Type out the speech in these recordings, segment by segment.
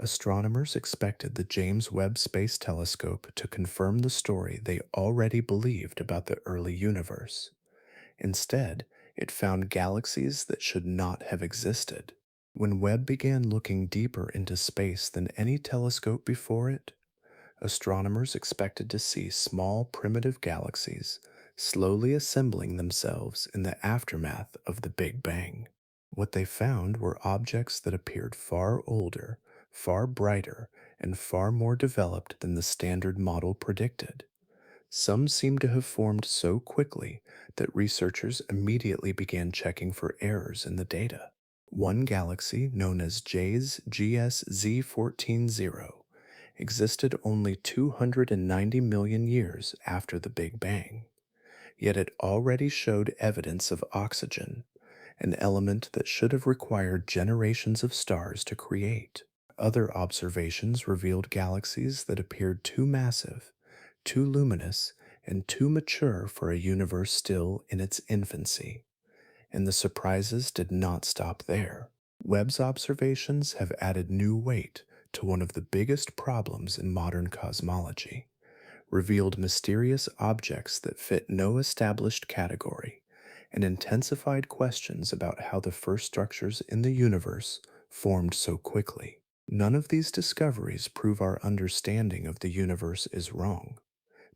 Astronomers expected the James Webb Space Telescope to confirm the story they already believed about the early universe. Instead, it found galaxies that should not have existed. When Webb began looking deeper into space than any telescope before it, astronomers expected to see small primitive galaxies slowly assembling themselves in the aftermath of the Big Bang. What they found were objects that appeared far older, far brighter, and far more developed than the standard model predicted. Some seem to have formed so quickly that researchers immediately began checking for errors in the data. One galaxy, known as J's GSZ140, existed only 290 million years after the Big Bang, yet it already showed evidence of oxygen, an element that should have required generations of stars to create. Other observations revealed galaxies that appeared too massive, too luminous, and too mature for a universe still in its infancy. And the surprises did not stop there. Webb's observations have added new weight to one of the biggest problems in modern cosmology, revealed mysterious objects that fit no established category, and intensified questions about how the first structures in the universe formed so quickly. None of these discoveries prove our understanding of the universe is wrong,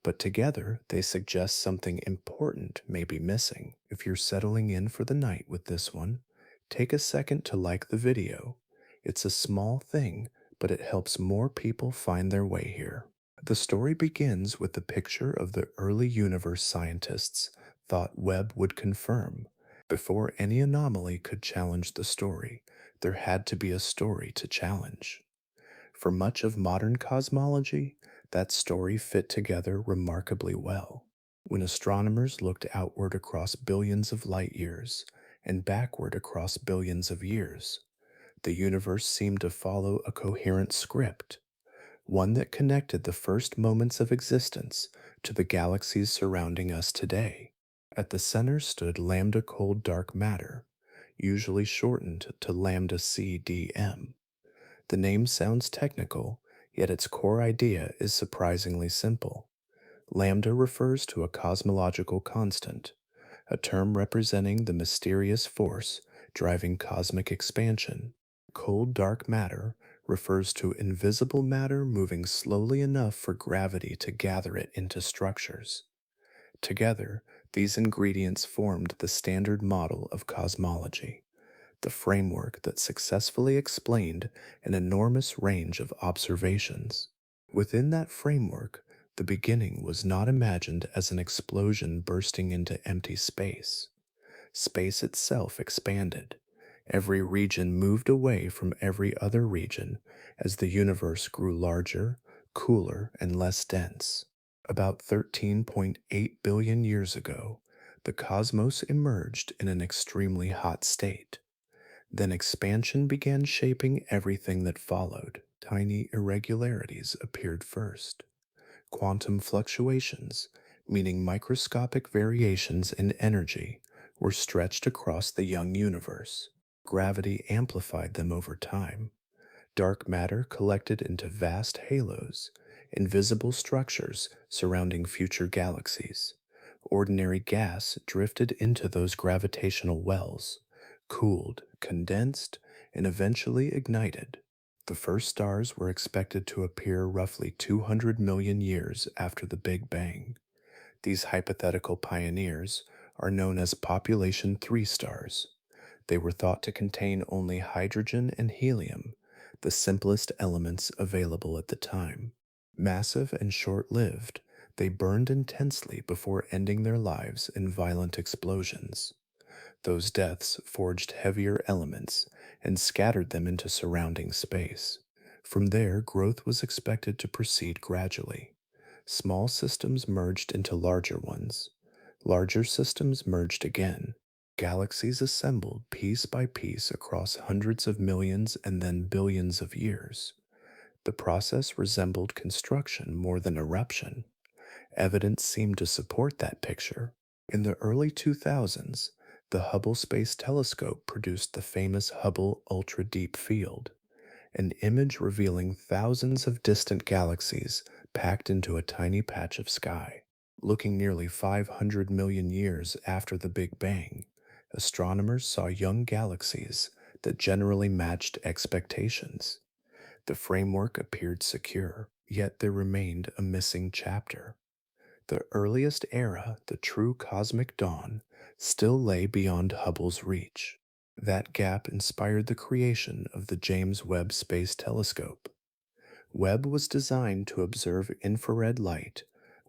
but together they suggest something important may be missing. If you're settling in for the night with this one, take a second to like the video. It's a small thing, but it helps more people find their way here. The story begins with the picture of the early universe scientists thought Webb would confirm. Before any anomaly could challenge the story, there had to be a story to challenge. For much of modern cosmology, that story fit together remarkably well. When astronomers looked outward across billions of light years and backward across billions of years, the universe seemed to follow a coherent script, one that connected the first moments of existence to the galaxies surrounding us today. At the center stood lambda cold dark matter, usually shortened to Lambda-CDM. The name sounds technical, yet its core idea is surprisingly simple. Lambda refers to a cosmological constant, a term representing the mysterious force driving cosmic expansion. Cold dark matter refers to invisible matter moving slowly enough for gravity to gather it into structures. Together, these ingredients formed the standard model of cosmology, the framework that successfully explained an enormous range of observations. Within that framework, the beginning was not imagined as an explosion bursting into empty space. Space itself expanded. Every region moved away from every other region as the universe grew larger, cooler, and less dense. About 13.8 billion years ago, the cosmos emerged in an extremely hot state. Then expansion began shaping everything that followed. Tiny irregularities appeared first. Quantum fluctuations, meaning microscopic variations in energy, were stretched across the young universe. Gravity amplified them over time. Dark matter collected into vast halos, invisible structures surrounding future galaxies. Ordinary gas drifted into those gravitational wells, cooled, condensed, and eventually ignited. The first stars were expected to appear roughly 200 million years after the Big Bang. These hypothetical pioneers are known as population 3 stars. They were thought to contain only hydrogen and helium, the simplest elements available at the time. Massive and short lived, they burned intensely before ending their lives in violent explosions. Those deaths forged heavier elements and scattered them into surrounding space. From there, growth was expected to proceed gradually. Small systems merged into larger ones. Larger systems merged again. Galaxies assembled piece by piece across hundreds of millions and then billions of years. The process resembled construction more than eruption. Evidence seemed to support that picture. In the early 2000s, the Hubble Space Telescope produced the famous Hubble Ultra Deep Field. an image revealing thousands of distant galaxies packed into a tiny patch of sky. Looking nearly 500 million years after the Big Bang, astronomers saw young galaxies that generally matched expectations. The framework appeared secure, yet there remained a missing chapter. The earliest era, the true cosmic dawn, still lay beyond Hubble's reach. That gap inspired the creation of the James Webb Space Telescope. Webb was designed to observe infrared light,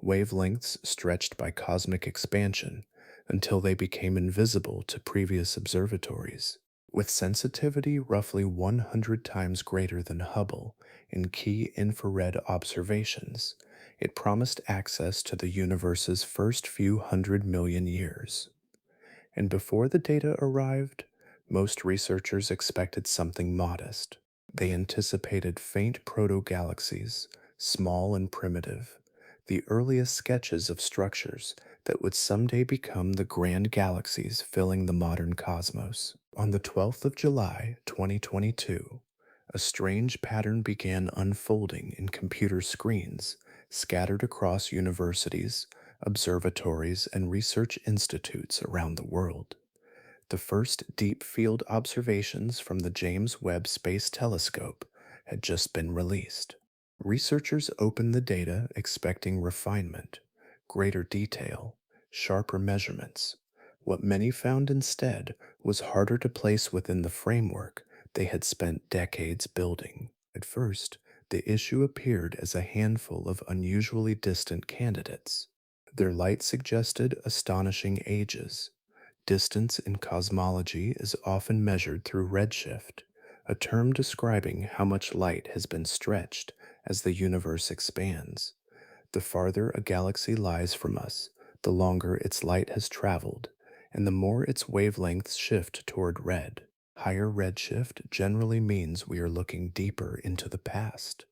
wavelengths stretched by cosmic expansion, until they became invisible to previous observatories. With sensitivity roughly 100 times greater than Hubble in key infrared observations, it promised access to the universe's first few 100 million years. And before the data arrived, most researchers expected something modest. They anticipated faint proto-galaxies, small and primitive, the earliest sketches of structures that would someday become the grand galaxies filling the modern cosmos. On the 12th of July, 2022, a strange pattern began unfolding in computer screens scattered across universities, observatories, and research institutes around the world. The first deep field observations from the James Webb Space Telescope had just been released. Researchers opened the data expecting refinement, greater detail, sharper measurements. What many found instead was harder to place within the framework they had spent decades building. At first, the issue appeared as a handful of unusually distant candidates. Their light suggested astonishing ages. Distance in cosmology is often measured through redshift, a term describing how much light has been stretched as the universe expands. The farther a galaxy lies from us, the longer its light has traveled, and the more its wavelengths shift toward red. Higher redshift generally means we are looking deeper into the past.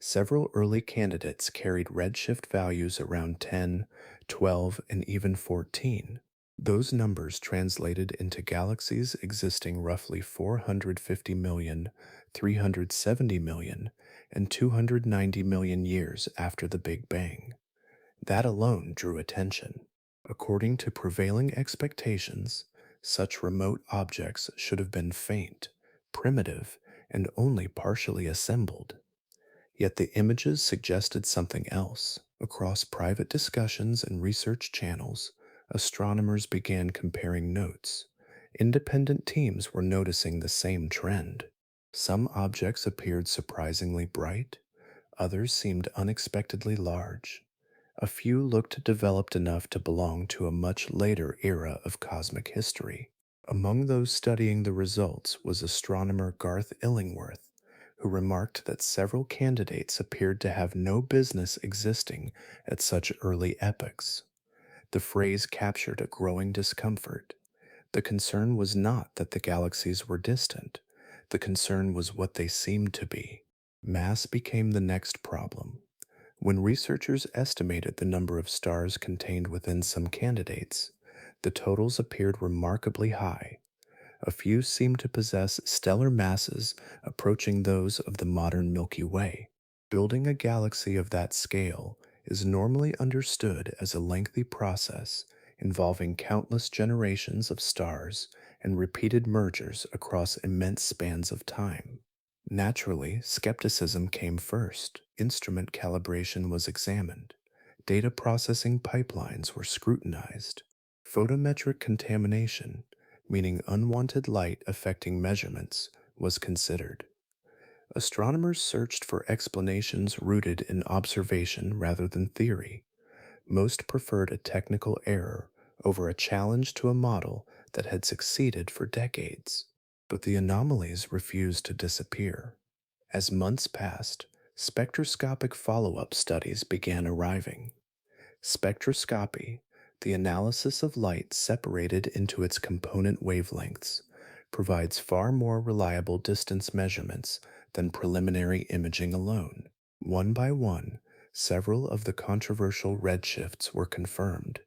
Several early candidates carried redshift values around 10, 12, and even 14. Those numbers translated into galaxies existing roughly 450 million, 370 million, and 290 million years after the Big Bang. That alone drew attention. According to prevailing expectations, such remote objects should have been faint, primitive, and only partially assembled. Yet the images suggested something else. Across private discussions and research channels, astronomers began comparing notes. Independent teams were noticing the same trend. Some objects appeared surprisingly bright, others seemed unexpectedly large. A few looked developed enough to belong to a much later era of cosmic history. Among those studying the results was astronomer Garth Illingworth, who remarked that several candidates appeared to have no business existing at such early epochs. The phrase captured a growing discomfort. The concern was not that the galaxies were distant, the concern was what they seemed to be. Mass became the next problem. When researchers estimated the number of stars contained within some candidates, the totals appeared remarkably high. A few seemed to possess stellar masses approaching those of the modern Milky Way. Building a galaxy of that scale is normally understood as a lengthy process involving countless generations of stars and repeated mergers across immense spans of time. Naturally, skepticism came first. Instrument calibration was examined. Data processing pipelines were scrutinized. Photometric contamination, meaning unwanted light affecting measurements, was considered. Astronomers searched for explanations rooted in observation rather than theory. Most preferred a technical error over a challenge to a model that had succeeded for decades. But the anomalies refused to disappear. As months passed, spectroscopic follow-up studies began arriving. Spectroscopy, the analysis of light separated into its component wavelengths, provides far more reliable distance measurements than preliminary imaging alone. One by one, several of the controversial redshifts were confirmed.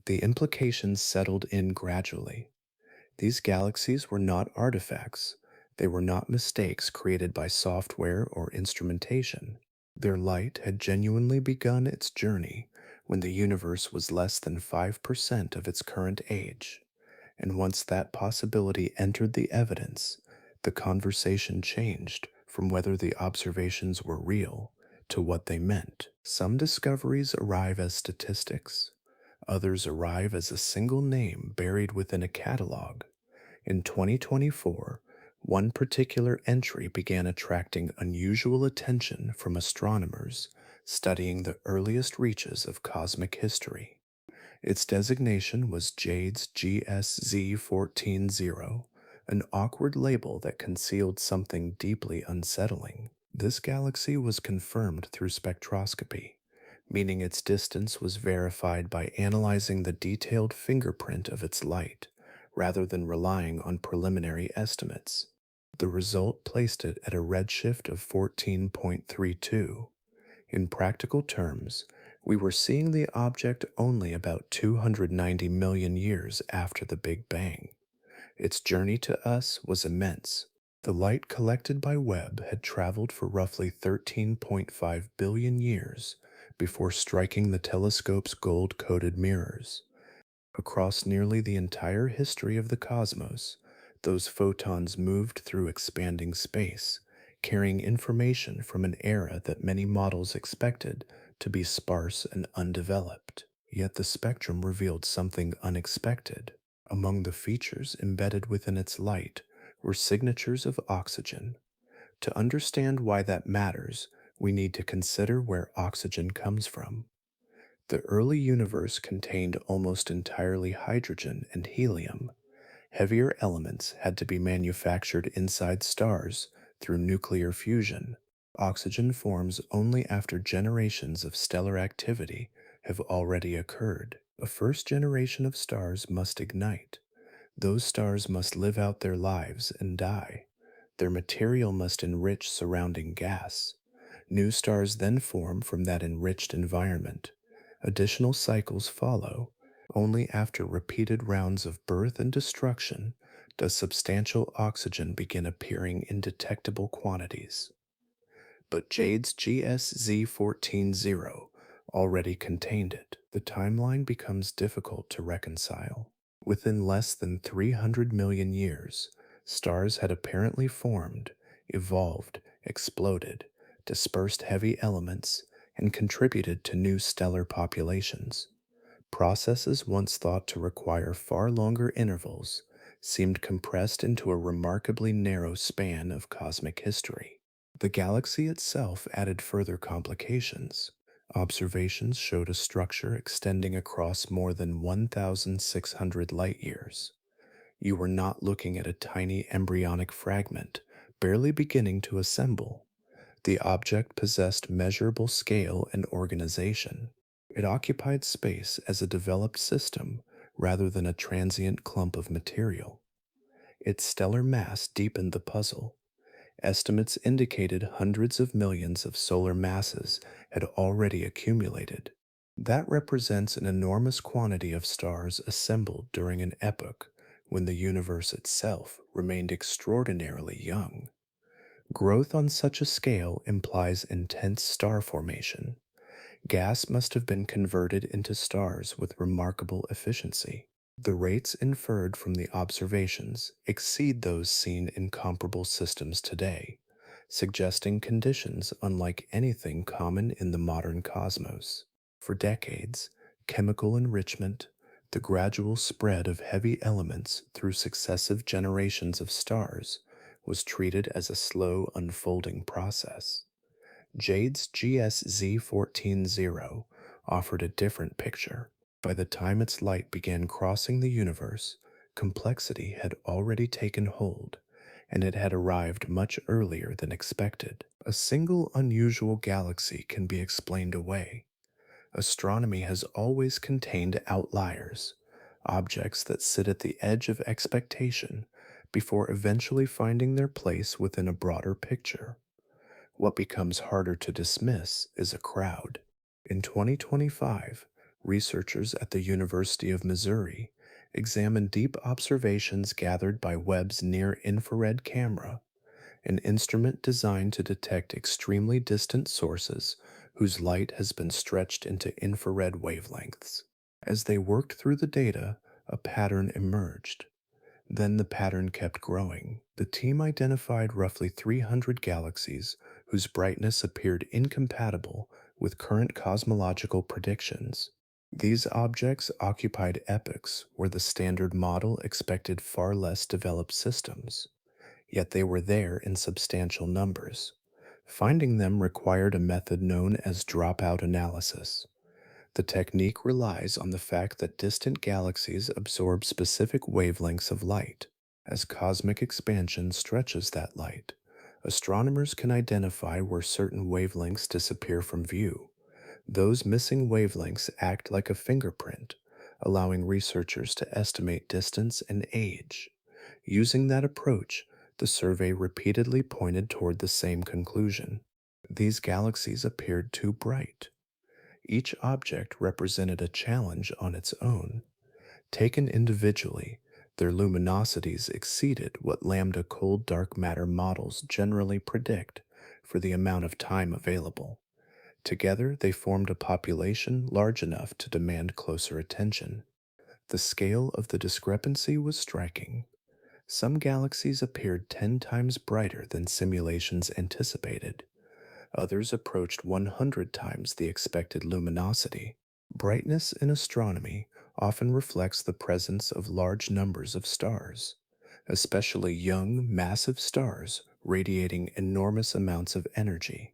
The implications settled in gradually. These galaxies were not artifacts, They were not mistakes created by software or instrumentation. Their light had genuinely begun its journey when the universe was less than 5% of its current age. And once that possibility entered the evidence, the conversation changed from whether the observations were real to what they meant. Some discoveries arrive as statistics, others arrive as a single name buried within a catalog. In 2024, one particular entry began attracting unusual attention from astronomers studying the earliest reaches of cosmic history. Its designation was Jade's GSZ140, an awkward label that concealed something deeply unsettling. This galaxy was confirmed through spectroscopy, meaning its distance was verified by analyzing the detailed fingerprint of its light, rather than relying on preliminary estimates. The result placed it at a redshift of 14.32. In practical terms, we were seeing the object only about 290 million years after the Big Bang. Its journey to us was immense. The light collected by Webb had traveled for roughly 13.5 billion years before striking the telescope's gold coated mirrors. Across nearly the entire history of the cosmos, those photons moved through expanding space, carrying information from an era that many models expected to be sparse and undeveloped. Yet the spectrum revealed something unexpected. Among the features embedded within its light were signatures of oxygen. To understand why that matters, we need to consider where oxygen comes from. The early universe contained almost entirely hydrogen and helium. Heavier elements had to be manufactured inside stars through nuclear fusion. Oxygen forms only after generations of stellar activity have already occurred. A first generation of stars must ignite. Those stars must live out their lives and die. Their material must enrich surrounding gas. New stars then form from that enriched environment. Additional cycles follow. Only after repeated rounds of birth and destruction does substantial oxygen begin appearing in detectable quantities. But Jade's GSZ140 already contained it. The timeline becomes difficult to reconcile. Within less than 300 million years, stars had apparently formed, evolved, exploded, dispersed heavy elements, and contributed to new stellar populations. Processes once thought to require far longer intervals seemed compressed into a remarkably narrow span of cosmic history. The galaxy itself added further complications. Observations showed a structure extending across more than 1,600 light years. You were not looking at a tiny embryonic fragment, barely beginning to assemble. The object possessed measurable scale and organization. It occupied space as a developed system rather than a transient clump of material. Its stellar mass deepened the puzzle. Estimates indicated hundreds of millions of solar masses had already accumulated. That represents an enormous quantity of stars assembled during an epoch when the universe itself remained extraordinarily young. Growth on such a scale implies intense star formation. Gas must have been converted into stars with remarkable efficiency. The rates inferred from the observations exceed those seen in comparable systems today, suggesting conditions unlike anything common in the modern cosmos. For decades, chemical enrichment, the gradual spread of heavy elements through successive generations of stars, was treated as a slow unfolding process. Jade's GSZ140 offered a different picture. By the time its light began crossing the universe, complexity had already taken hold, and it had arrived much earlier than expected. A single unusual galaxy can be explained away. Astronomy has always contained outliers, objects that sit at the edge of expectation before eventually finding their place within a broader picture. What becomes harder to dismiss is a crowd. In 2025, researchers at the University of Missouri examined deep observations gathered by Webb's near infrared camera an instrument designed to detect extremely distant sources whose light has been stretched into infrared wavelengths. As they worked through the data, a pattern emerged. Then the pattern kept growing. The team identified roughly 300 galaxies whose brightness appeared incompatible with current cosmological predictions. These objects occupied epochs where the standard model expected far less developed systems, yet they were there in substantial numbers. Finding them required a method known as dropout analysis. The technique relies on the fact that distant galaxies absorb specific wavelengths of light. As cosmic expansion stretches that light, astronomers can identify where certain wavelengths disappear from view. Those missing wavelengths act like a fingerprint, allowing researchers to estimate distance and age. Using that approach, the survey repeatedly pointed toward the same conclusion. These galaxies appeared too bright. Each object represented a challenge on its own. Taken individually, their luminosities exceeded what lambda cold dark matter models generally predict for the amount of time available. Together, they formed a population large enough to demand closer attention. The scale of the discrepancy was striking. Some galaxies appeared 10 times brighter than simulations anticipated. Others approached 100 times the expected luminosity. Brightness in astronomy often reflects the presence of large numbers of stars, especially young, massive stars radiating enormous amounts of energy.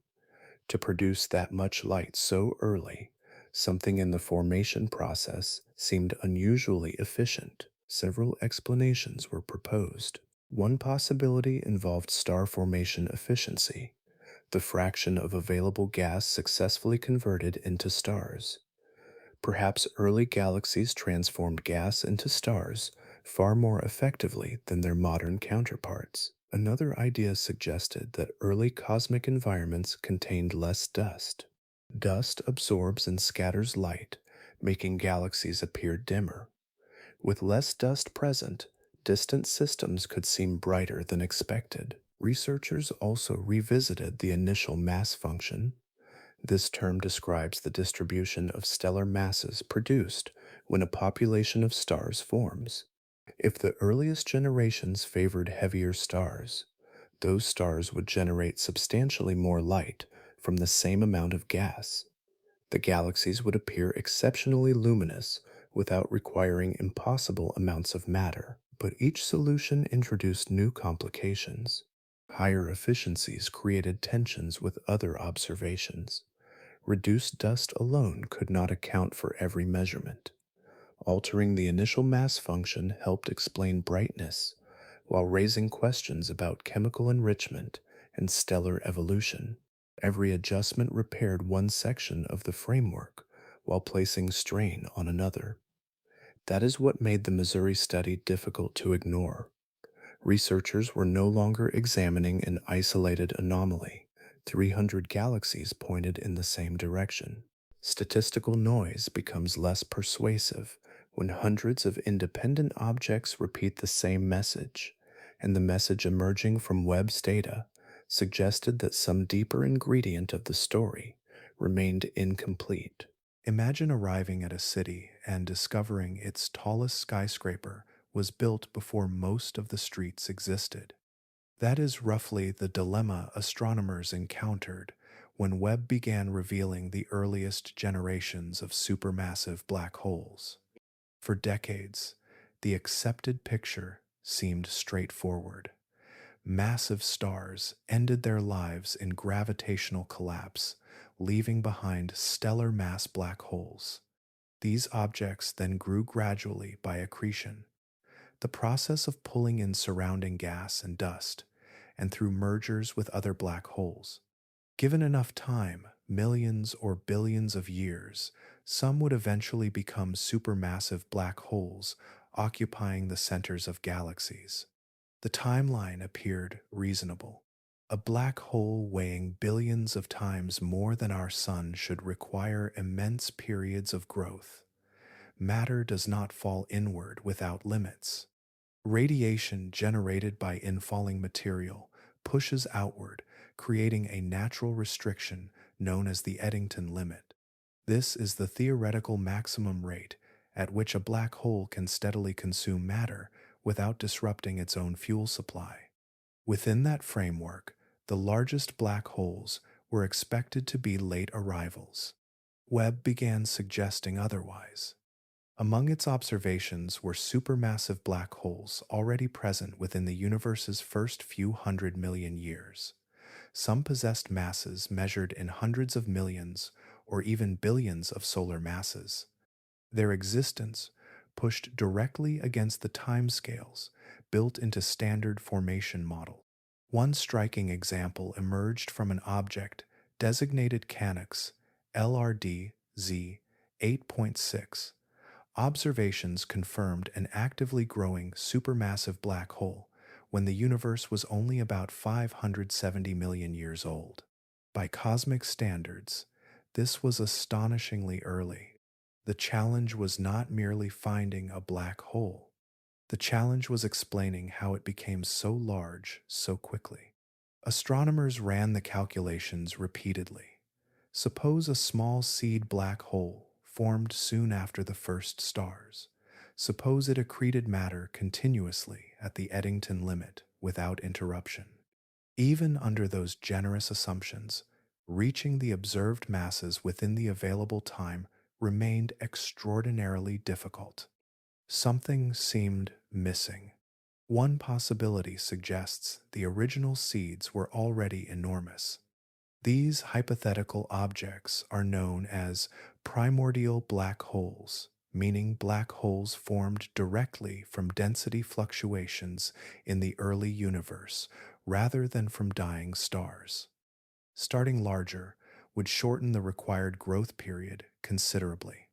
To produce that much light so early, something in the formation process seemed unusually efficient. Several explanations were proposed. One possibility involved star formation efficiency, the fraction of available gas successfully converted into stars. Perhaps early galaxies transformed gas into stars far more effectively than their modern counterparts. Another idea suggested that early cosmic environments contained less dust. Dust absorbs and scatters light, making galaxies appear dimmer. With less dust present, distant systems could seem brighter than expected. Researchers also revisited the initial mass function. This term describes the distribution of stellar masses produced when a population of stars forms. If the earliest generations favored heavier stars, those stars would generate substantially more light from the same amount of gas. The galaxies would appear exceptionally luminous without requiring impossible amounts of matter. But each solution introduced new complications. Higher efficiencies created tensions with other observations. Reduced dust alone could not account for every measurement. Altering the initial mass function helped explain brightness, while raising questions about chemical enrichment and stellar evolution. Every adjustment repaired one section of the framework while placing strain on another. That is what made the Missouri study difficult to ignore. Researchers were no longer examining an isolated anomaly. 300 galaxies pointed in the same direction. Statistical noise becomes less persuasive when hundreds of independent objects repeat the same message, and the message emerging from Webb's data suggested that some deeper ingredient of the story remained incomplete. Imagine arriving at a city and discovering its tallest skyscraper was built before most of the streets existed. That is roughly the dilemma astronomers encountered when Webb began revealing the earliest generations of supermassive black holes. For decades, the accepted picture seemed straightforward. Massive stars ended their lives in gravitational collapse, leaving behind stellar mass black holes. These objects then grew gradually by accretion, the process of pulling in surrounding gas and dust, and through mergers with other black holes. Given enough time, millions or billions of years, some would eventually become supermassive black holes occupying the centers of galaxies. The timeline appeared reasonable. A black hole weighing billions of times more than our sun should require immense periods of growth. Matter does not fall inward without limits. Radiation generated by infalling material pushes outward, creating a natural restriction known as the Eddington limit. This is the theoretical maximum rate at which a black hole can steadily consume matter without disrupting its own fuel supply. Within that framework, the largest black holes were expected to be late arrivals. Webb began suggesting otherwise. Among its observations were supermassive black holes already present within the universe's first few 100 million years. Some possessed masses measured in hundreds of millions or even billions of solar masses. Their existence pushed directly against the timescales built into standard formation models. One striking example emerged from an object designated Canucks LRD Z 8.6. Observations confirmed an actively growing supermassive black hole when the universe was only about 570 million years old. By cosmic standards, this was astonishingly early. The challenge was not merely finding a black hole. The challenge was explaining how it became so large so quickly. Astronomers ran the calculations repeatedly. Suppose a small seed black hole formed soon after the first stars. Suppose it accreted matter continuously at the Eddington limit without interruption. Even under those generous assumptions, reaching the observed masses within the available time remained extraordinarily difficult. Something seemed missing. One possibility suggests the original seeds were already enormous. These hypothetical objects are known as primordial black holes, meaning black holes formed directly from density fluctuations in the early universe rather than from dying stars. Starting larger would shorten the required growth period considerably.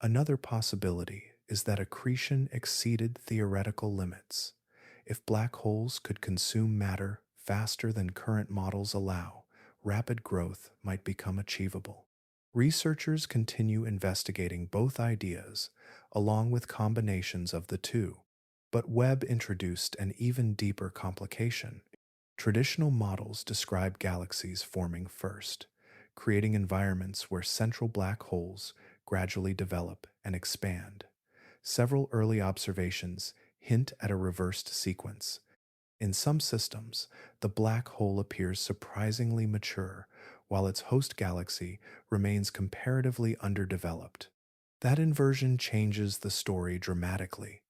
Another possibility is that accretion exceeded theoretical limits. If black holes could consume matter faster than current models allow, rapid growth might become achievable. Researchers continue investigating both ideas, along with combinations of the two. But Webb introduced an even deeper complication. Traditional models describe galaxies forming first, creating environments where central black holes gradually develop and expand. Several early observations hint at a reversed sequence. In some systems, the black hole appears surprisingly mature, while its host galaxy remains comparatively underdeveloped. That inversion changes the story dramatically.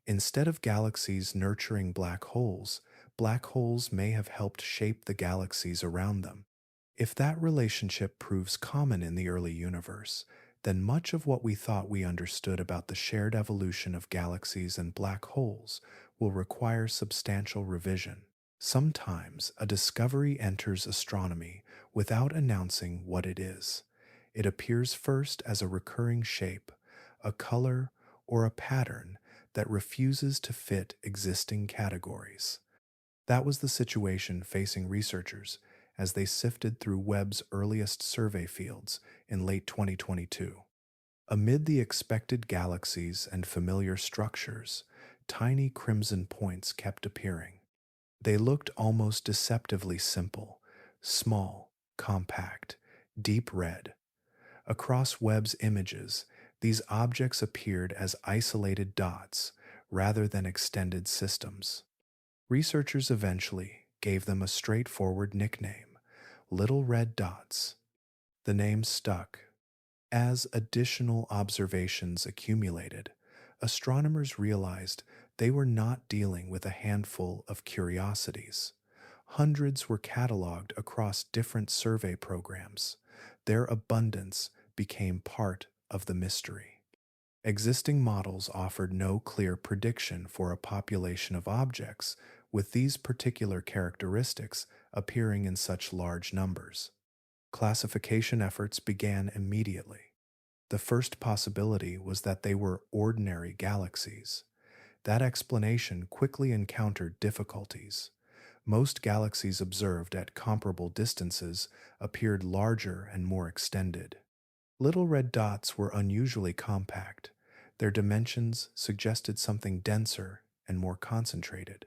Instead of galaxies nurturing black holes may have helped shape the galaxies around them. If that relationship proves common in the early universe, then much of what we thought we understood about the shared evolution of galaxies and black holes will require substantial revision. Sometimes a discovery enters astronomy without announcing what it is. It appears first as a recurring shape, a color, or a pattern that refuses to fit existing categories. That was the situation facing researchers as they sifted through Webb's earliest survey fields in late 2022. Amid the expected galaxies and familiar structures, tiny crimson points kept appearing. They looked almost deceptively simple, small, compact, deep red. Across Webb's images, these objects appeared as isolated dots rather than extended systems. Researchers eventually gave them a straightforward nickname, little red dots. The name stuck. As additional observations accumulated, astronomers realized they were not dealing with a handful of curiosities. Hundreds were cataloged across different survey programs. Their abundance became part of the mystery. Existing models offered no clear prediction for a population of objects with these particular characteristics appearing in such large numbers. Classification efforts began immediately. The first possibility was that they were ordinary galaxies. That explanation quickly encountered difficulties. Most galaxies observed at comparable distances appeared larger and more extended. Little red dots were unusually compact. Their dimensions suggested something denser and more concentrated.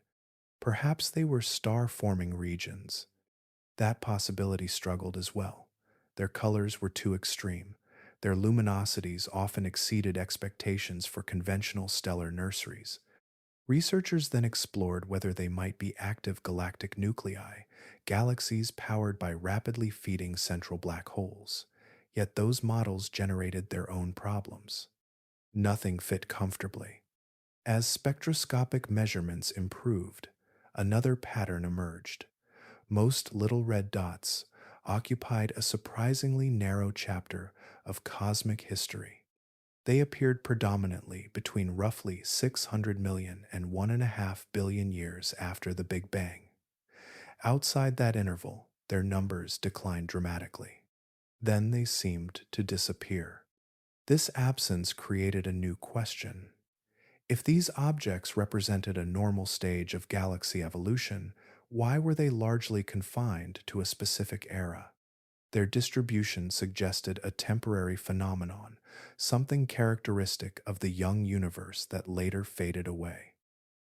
Perhaps they were star forming regions. That possibility struggled as well. Their colors were too extreme. Their luminosities often exceeded expectations for conventional stellar nurseries. Researchers then explored whether they might be active galactic nuclei, galaxies powered by rapidly feeding central black holes. Yet those models generated their own problems. Nothing fit comfortably. As spectroscopic measurements improved, another pattern emerged. Most little red dots occupied a surprisingly narrow chapter of cosmic history. They appeared predominantly between roughly 600 million and 1.5 billion years after the Big Bang. Outside that interval, their numbers declined dramatically. Then they seemed to disappear. This absence created a new question. If these objects represented a normal stage of galaxy evolution, why were they largely confined to a specific era? Their distribution suggested a temporary phenomenon, something characteristic of the young universe that later faded away.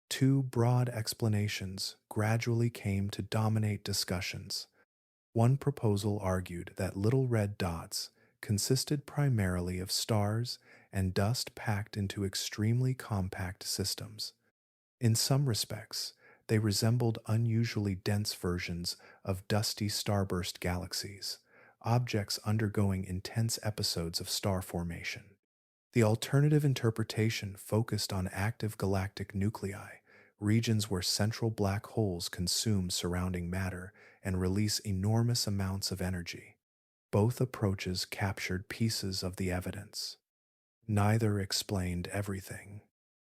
Two broad explanations gradually came to dominate discussions. One proposal argued that little red dots consisted primarily of stars and dust packed into extremely compact systems. In some respects, they resembled unusually dense versions of dusty starburst galaxies, objects undergoing intense episodes of star formation. The alternative interpretation focused on active galactic nuclei, regions where central black holes consume surrounding matter and release enormous amounts of energy. Both approaches captured pieces of the evidence. Neither explained everything.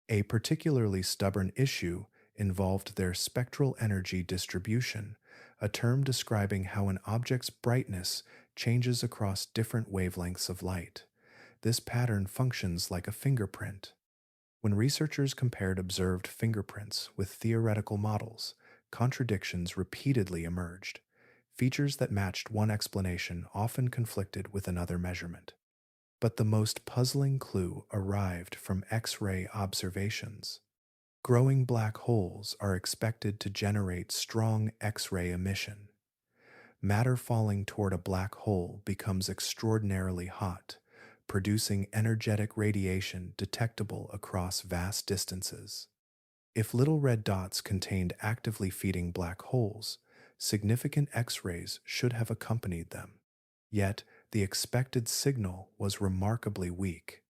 A particularly stubborn issue involved their spectral energy distribution, a term describing how an object's brightness changes across different wavelengths of light. This pattern functions like a fingerprint. When researchers compared observed fingerprints with theoretical models, contradictions repeatedly emerged. Features that matched one explanation often conflicted with another measurement. But the most puzzling clue arrived from X-ray observations. Growing black holes are expected to generate strong X-ray emission. Matter falling toward a black hole becomes extraordinarily hot, producing energetic radiation detectable across vast distances. If little red dots contained actively feeding black holes, significant X-rays should have accompanied them. Yet, the expected signal was remarkably weak.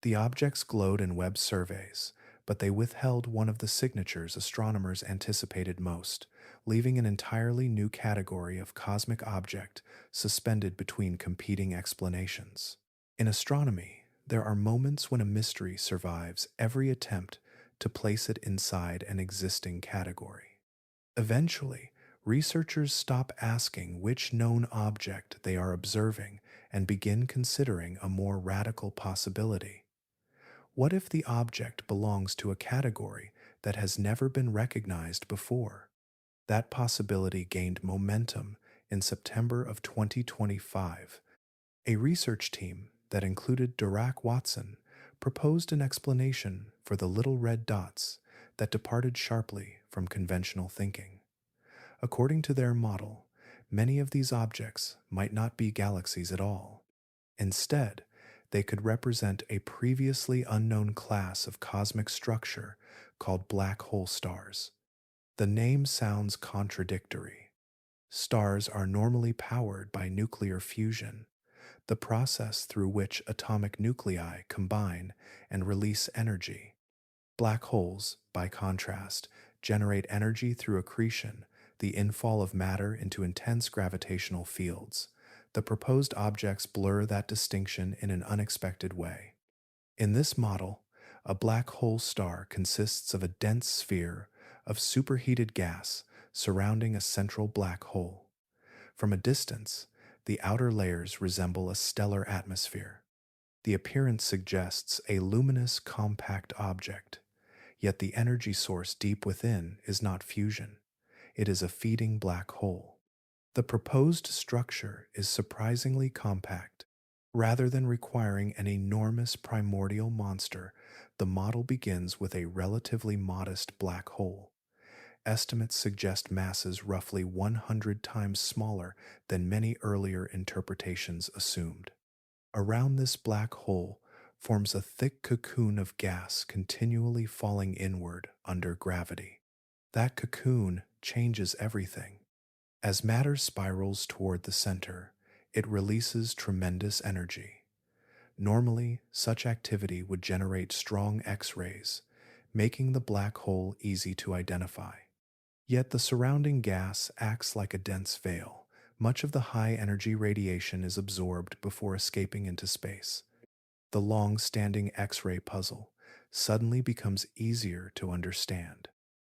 The objects glowed in Webb surveys, but they withheld one of the signatures astronomers anticipated most, leaving an entirely new category of cosmic object suspended between competing explanations. In astronomy, there are moments when a mystery survives every attempt to place it inside an existing category. Eventually, researchers stop asking which known object they are observing and begin considering a more radical possibility. What if the object belongs to a category that has never been recognized before? That possibility gained momentum in September of 2025. A research team that included Dirac Watson proposed an explanation for the little red dots that departed sharply from conventional thinking. According to their model, many of these objects might not be galaxies at all. Instead, they could represent a previously unknown class of cosmic structure called black hole stars. The name sounds contradictory. Stars are normally powered by nuclear fusion, the process through which atomic nuclei combine and release energy. Black holes, by contrast, generate energy through accretion, the infall of matter into intense gravitational fields. The proposed objects blur that distinction in an unexpected way. In this model, a black hole star consists of a dense sphere of superheated gas surrounding a central black hole. From a distance, the outer layers resemble a stellar atmosphere. The appearance suggests a luminous, compact object, yet the energy source deep within is not fusion. It is a feeding black hole. The proposed structure is surprisingly compact. Rather than requiring an enormous primordial monster, the model begins with a relatively modest black hole. Estimates suggest masses roughly 100 times smaller than many earlier interpretations assumed. Around this black hole forms a thick cocoon of gas continually falling inward under gravity. That cocoon changes everything. As matter spirals toward the center, it releases tremendous energy. Normally, such activity would generate strong X rays, making the black hole easy to identify. Yet the surrounding gas acts like a dense veil. Much of the high energy radiation is absorbed before escaping into space. The long standing X ray puzzle suddenly becomes easier to understand.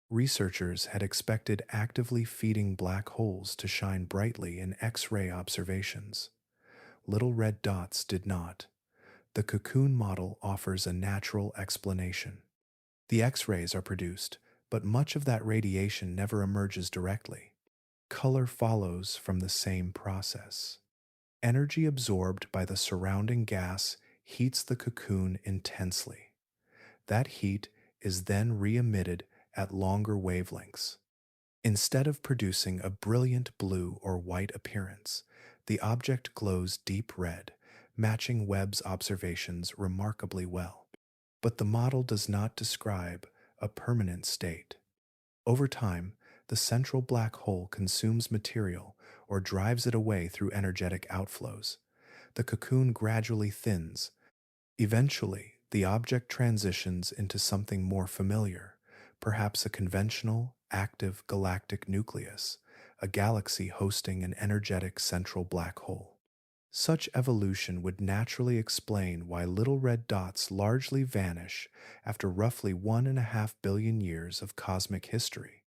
Researchers had expected actively feeding black holes to shine brightly in X ray observations. Little red dots did not. The cocoon model offers a natural explanation. The X rays are produced, but much of that radiation never emerges directly. Color follows from the same process. Energy absorbed by the surrounding gas heats the cocoon intensely. That heat is then re-emitted at longer wavelengths. Instead of producing a brilliant blue or white appearance, the object glows deep red, matching Webb's observations remarkably well. But the model does not describe a permanent state. Over time, the central black hole consumes material or drives it away through energetic outflows. The cocoon gradually thins. Eventually, the object transitions into something more familiar, perhaps a conventional, active galactic nucleus, a galaxy hosting an energetic central black hole. Such evolution would naturally explain why little red dots largely vanish after roughly 1.5 billion years of cosmic history.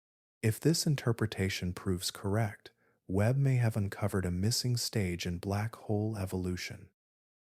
If this interpretation proves correct, Webb may have uncovered a missing stage in black hole evolution.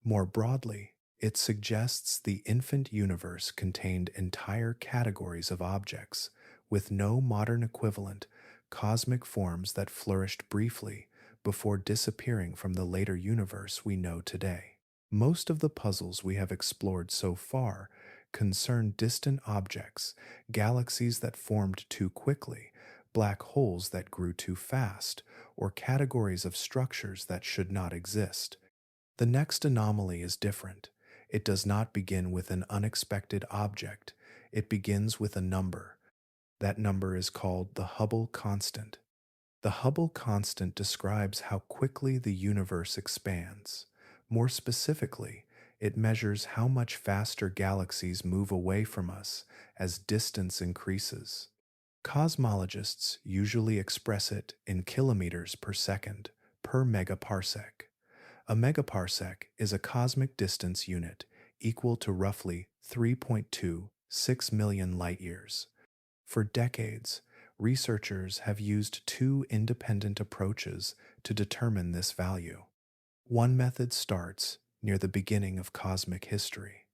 More broadly, it suggests the infant universe contained entire categories of objects, with no modern equivalent, cosmic forms that flourished briefly before disappearing from the later universe we know today. Most of the puzzles we have explored so far concern distant objects, galaxies that formed too quickly, black holes that grew too fast, or categories of structures that should not exist. The next anomaly is different. It does not begin with an unexpected object, it begins with a number. That number is called the Hubble constant. The Hubble constant describes how quickly the universe expands. More specifically, it measures how much faster galaxies move away from us as distance increases. Cosmologists usually express it in kilometers per second, per megaparsec. A megaparsec is a cosmic distance unit equal to roughly 3.26 million light-years. For decades, researchers have used two independent approaches to determine this value. One method starts near the beginning of cosmic history.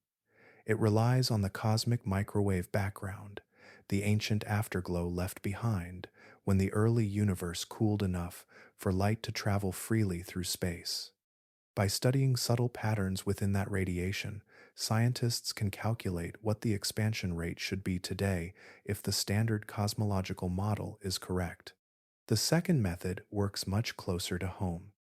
It relies on the cosmic microwave background, the ancient afterglow left behind when the early universe cooled enough for light to travel freely through space. By studying subtle patterns within that radiation, scientists can calculate what the expansion rate should be today if the standard cosmological model is correct. The second method works much closer to home.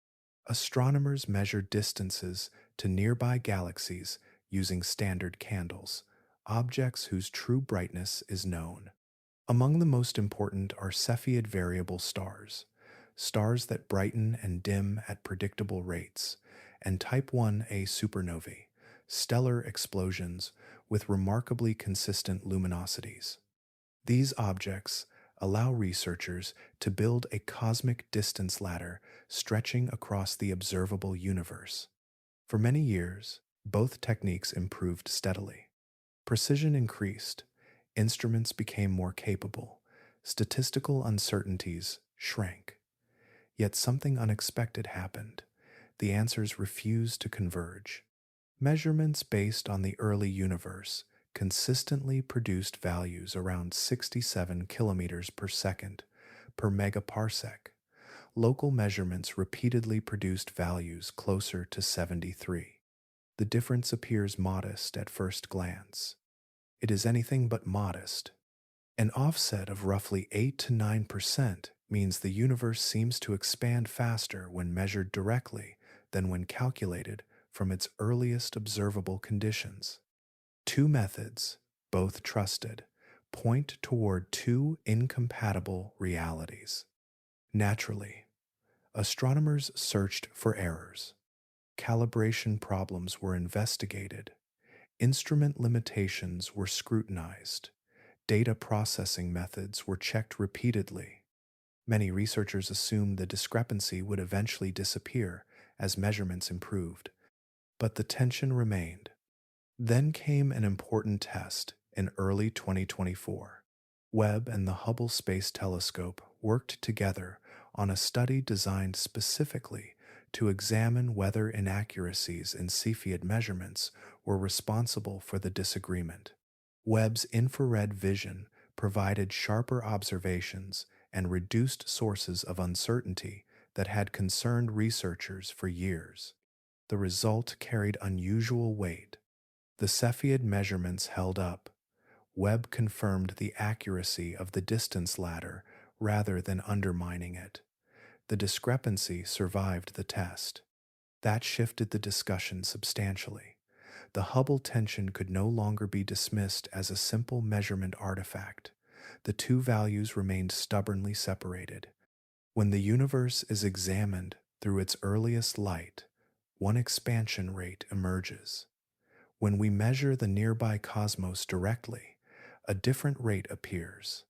Astronomers measure distances to nearby galaxies using standard candles, objects whose true brightness is known. Among the most important are Cepheid variable stars, stars that brighten and dim at predictable rates, and Type 1a supernovae, stellar explosions with remarkably consistent luminosities. These objects allow researchers to build a cosmic distance ladder stretching across the observable universe. For many years, both techniques improved steadily. Precision increased, instruments became more capable, statistical uncertainties shrank. Yet something unexpected happened. The answers refused to converge. Measurements based on the early universe consistently produced values around 67 kilometers per second per megaparsec. Local measurements repeatedly produced values closer to 73. The difference appears modest at first glance. It is anything but modest. An offset of roughly 8 to 9% means the universe seems to expand faster when measured directly than when calculated from its earliest observable conditions. Two methods, both trusted, point toward two incompatible realities. Naturally, astronomers searched for errors. Calibration problems were investigated. Instrument limitations were scrutinized. Data processing methods were checked repeatedly. Many researchers assumed the discrepancy would eventually disappear as measurements improved, but the tension remained. Then came an important test in early 2024. Webb and the Hubble Space Telescope worked together on a study designed specifically to examine whether inaccuracies in Cepheid measurements were responsible for the disagreement. Webb's infrared vision provided sharper observations and reduced sources of uncertainty that had concerned researchers for years. The result carried unusual weight. The Cepheid measurements held up. Webb confirmed the accuracy of the distance ladder rather than undermining it. The discrepancy survived the test. That shifted the discussion substantially. The Hubble tension could no longer be dismissed as a simple measurement artifact. The two values remained stubbornly separated. When the universe is examined through its earliest light, one expansion rate emerges. When we measure the nearby cosmos directly, a different rate appears.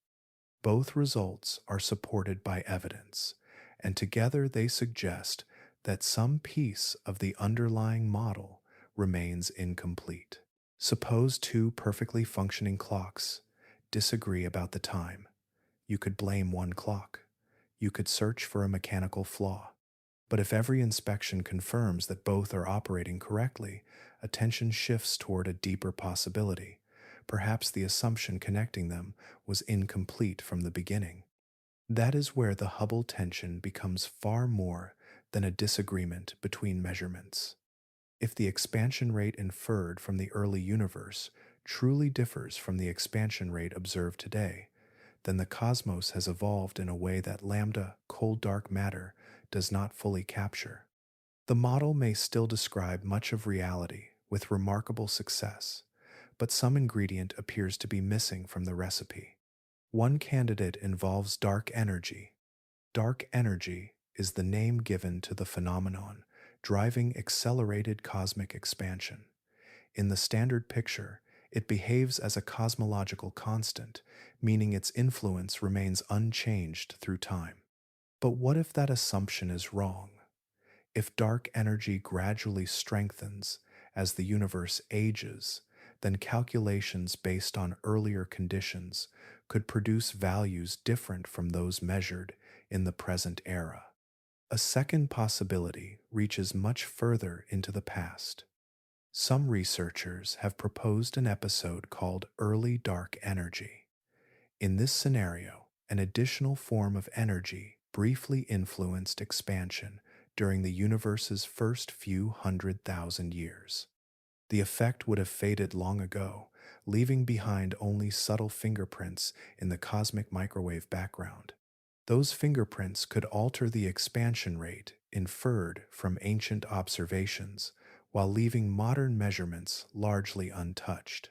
Both results are supported by evidence, and together they suggest that some piece of the underlying model remains incomplete. Suppose two perfectly functioning clocks disagree about the time. You could blame one clock. You could search for a mechanical flaw. But if every inspection confirms that both are operating correctly, attention shifts toward a deeper possibility. Perhaps the assumption connecting them was incomplete from the beginning. That is where the Hubble tension becomes far more than a disagreement between measurements. If the expansion rate inferred from the early universe truly differs from the expansion rate observed today, then the cosmos has evolved in a way that lambda, cold dark matter, does not fully capture. The model may still describe much of reality with remarkable success, but some ingredient appears to be missing from the recipe. One candidate involves dark energy. Dark energy is the name given to the phenomenon driving accelerated cosmic expansion. In the standard picture, it behaves as a cosmological constant, meaning its influence remains unchanged through time. But what if that assumption is wrong? If dark energy gradually strengthens as the universe ages, then calculations based on earlier conditions could produce values different from those measured in the present era. A second possibility reaches much further into the past. Some researchers have proposed an episode called early dark energy. In this scenario, an additional form of energy briefly influenced expansion during the universe's first few 100,000 years. The effect would have faded long ago, leaving behind only subtle fingerprints in the cosmic microwave background. Those fingerprints could alter the expansion rate inferred from ancient observations, while leaving modern measurements largely untouched.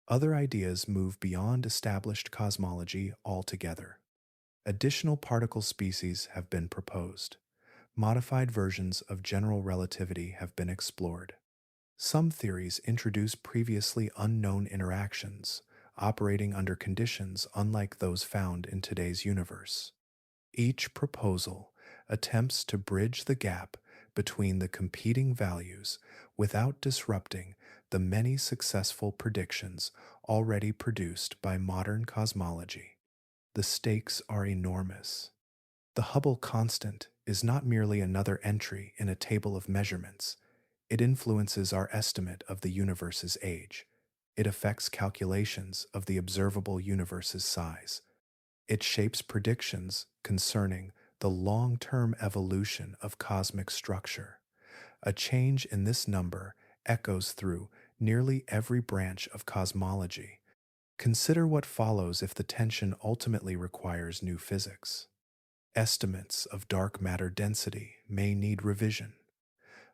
Other ideas move beyond established cosmology altogether. Additional particle species have been proposed. Modified versions of general relativity have been explored. Some theories introduce previously unknown interactions, operating under conditions unlike those found in today's universe. Each proposal attempts to bridge the gap between the competing values without disrupting the many successful predictions already produced by modern cosmology. The stakes are enormous. The Hubble constant is not merely another entry in a table of measurements. It influences our estimate of the universe's age. It affects calculations of the observable universe's size. It shapes predictions concerning the long-term evolution of cosmic structure. A change in this number echoes through nearly every branch of cosmology, Consider what follows if the tension ultimately requires new physics. Estimates of dark matter density may need revision.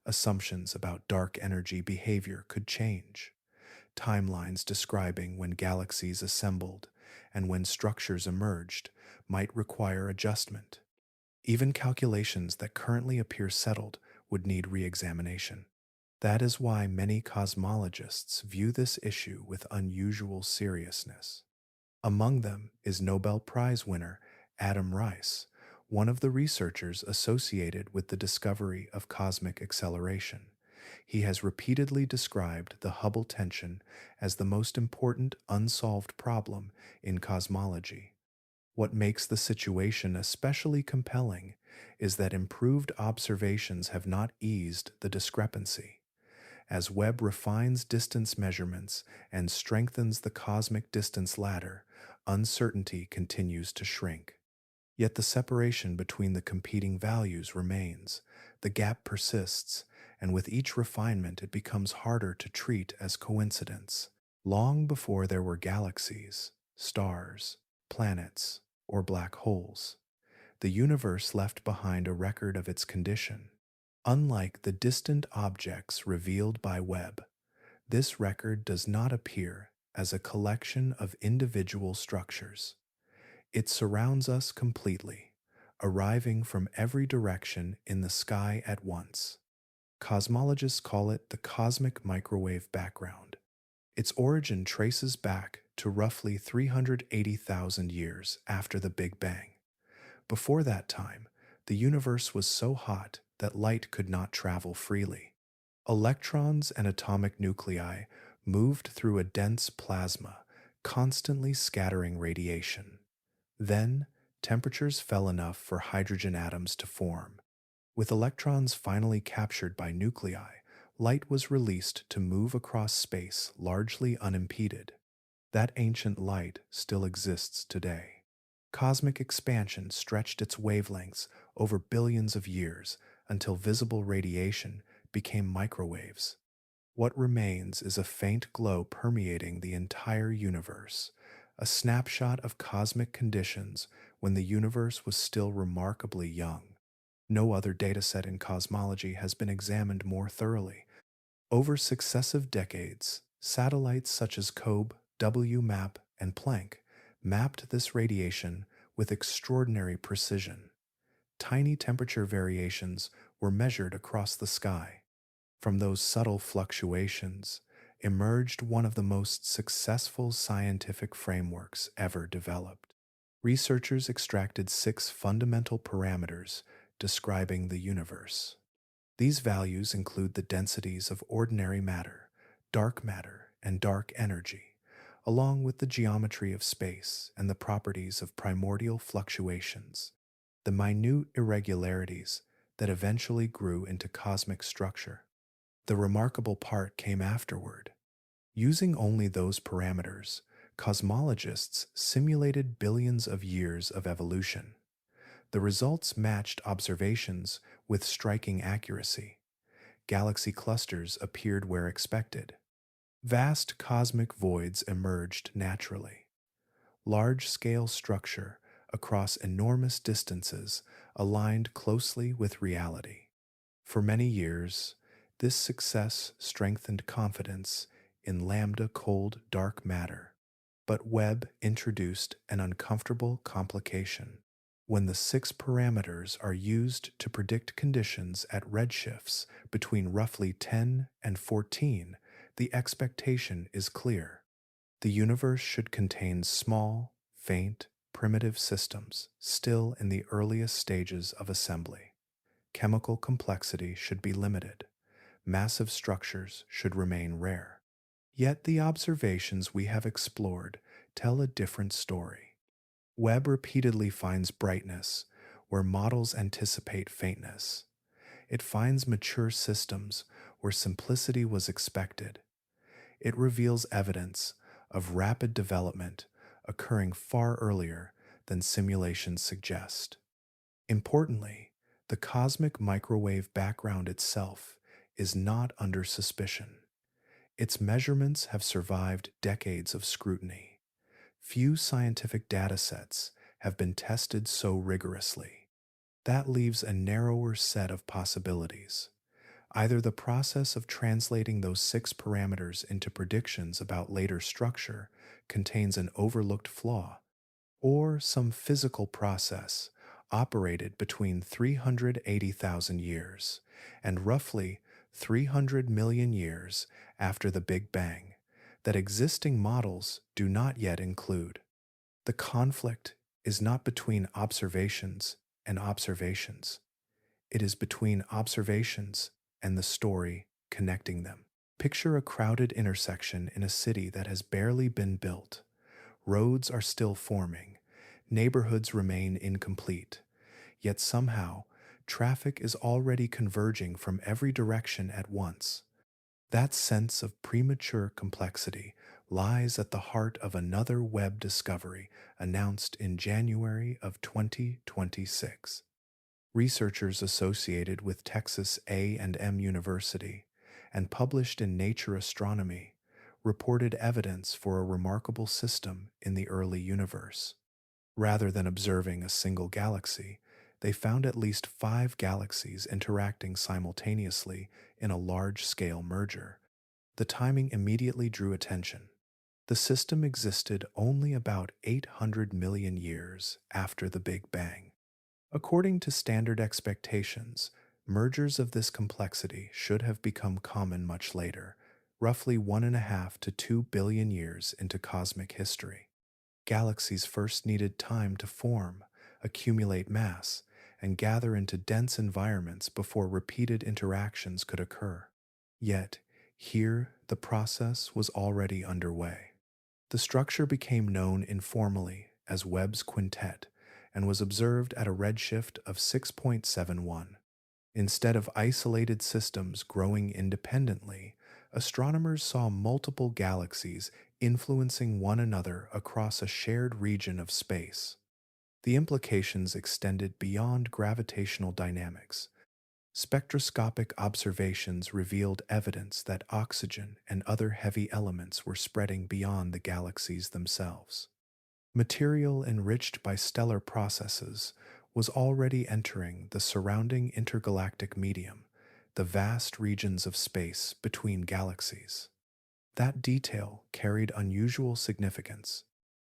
Assumptions about dark energy behavior could change. Timelines describing when galaxies assembled and when structures emerged might require adjustment. Even calculations that currently appear settled would need re examination. That is why many cosmologists view this issue with unusual seriousness. Among them is Nobel Prize winner Adam Rice, one of the researchers associated with the discovery of cosmic acceleration. He has repeatedly described the Hubble tension as the most important unsolved problem in cosmology. What makes the situation especially compelling is that improved observations have not eased the discrepancy. As Webb refines distance measurements and strengthens the cosmic distance ladder, uncertainty continues to shrink. Yet the separation between the competing values remains, the gap persists, and with each refinement it becomes harder to treat as coincidence. Long before there were galaxies, stars, planets, or black holes, the universe left behind a record of its condition. Unlike the distant objects revealed by Webb, this record does not appear as a collection of individual structures. It surrounds us completely, arriving from every direction in the sky at once. Cosmologists call it the cosmic microwave background. Its origin traces back to roughly 380,000 years after the Big Bang. Before that time, the universe was so hot that light could not travel freely. Electrons and atomic nuclei moved through a dense plasma, constantly scattering radiation. Then, temperatures fell enough for hydrogen atoms to form. With electrons finally captured by nuclei, light was released to move across space largely unimpeded. That ancient light still exists today. Cosmic expansion stretched its wavelengths over billions of years until visible radiation became microwaves. What remains is a faint glow permeating the entire universe, a snapshot of cosmic conditions when the universe was still remarkably young. No other dataset in cosmology has been examined more thoroughly. Over successive decades, satellites such as COBE, WMAP, and Planck mapped this radiation with extraordinary precision. Tiny temperature variations were measured across the sky. From those subtle fluctuations emerged one of the most successful scientific frameworks ever developed. Researchers extracted 6 fundamental parameters describing the universe. These values include the densities of ordinary matter, and dark energy, along with the geometry of space and the properties of primordial fluctuations, the minute irregularities that eventually grew into cosmic structure. The remarkable part came afterward. Using only those parameters, cosmologists simulated billions of years of evolution. The results matched observations with striking accuracy. Galaxy clusters appeared where expected. Vast cosmic voids emerged naturally. Large-scale structure across enormous distances aligned closely with reality. For many years, this success strengthened confidence in lambda cold dark matter. But Webb introduced an uncomfortable complication. When the 6 parameters are used to predict conditions at redshifts between roughly 10 and 14, the expectation is clear. The universe should contain small, faint, primitive systems still in the earliest stages of assembly. Chemical complexity should be limited. Massive structures should remain rare. Yet the observations we have explored tell a different story. Webb repeatedly finds brightness where models anticipate faintness. It finds mature systems where simplicity was expected. It reveals evidence of rapid development occurring far earlier than simulations suggest. Importantly, the cosmic microwave background itself is not under suspicion. Its measurements have survived decades of scrutiny. Few scientific datasets have been tested so rigorously. That leaves a narrower set of possibilities. Either the process of translating those six parameters into predictions about later structure contains an overlooked flaw, or some physical process operated between 380,000 years and roughly 300 million years after the Big Bang that existing models do not yet include. The conflict is not between observations and observations. It is between observations and the story connecting them. Picture a crowded intersection in a city that has barely been built. Roads are still forming, neighborhoods remain incomplete, yet somehow traffic is already converging from every direction at once. That sense of premature complexity lies at the heart of another Webb discovery announced in January of 2026. Researchers associated with Texas A&M University and published in Nature Astronomy reported evidence for a remarkable system in the early universe. Rather than observing a single galaxy, they found at least five galaxies interacting simultaneously in a large-scale merger. The timing immediately drew attention. The system existed only about 800 million years after the Big Bang. According to standard expectations, mergers of this complexity should have become common much later, roughly 1.5 to 2 billion years into cosmic history. Galaxies first needed time to form, accumulate mass, and gather into dense environments before repeated interactions could occur. Yet, here the process was already underway. The structure became known informally as Webb's quintet and was observed at a redshift of 6.71. Instead of isolated systems growing independently, astronomers saw multiple galaxies influencing one another across a shared region of space. The implications extended beyond gravitational dynamics. Spectroscopic observations revealed evidence that oxygen and other heavy elements were spreading beyond the galaxies themselves. Material enriched by stellar processes was already entering the surrounding intergalactic medium, the vast regions of space between galaxies. That detail carried unusual significance.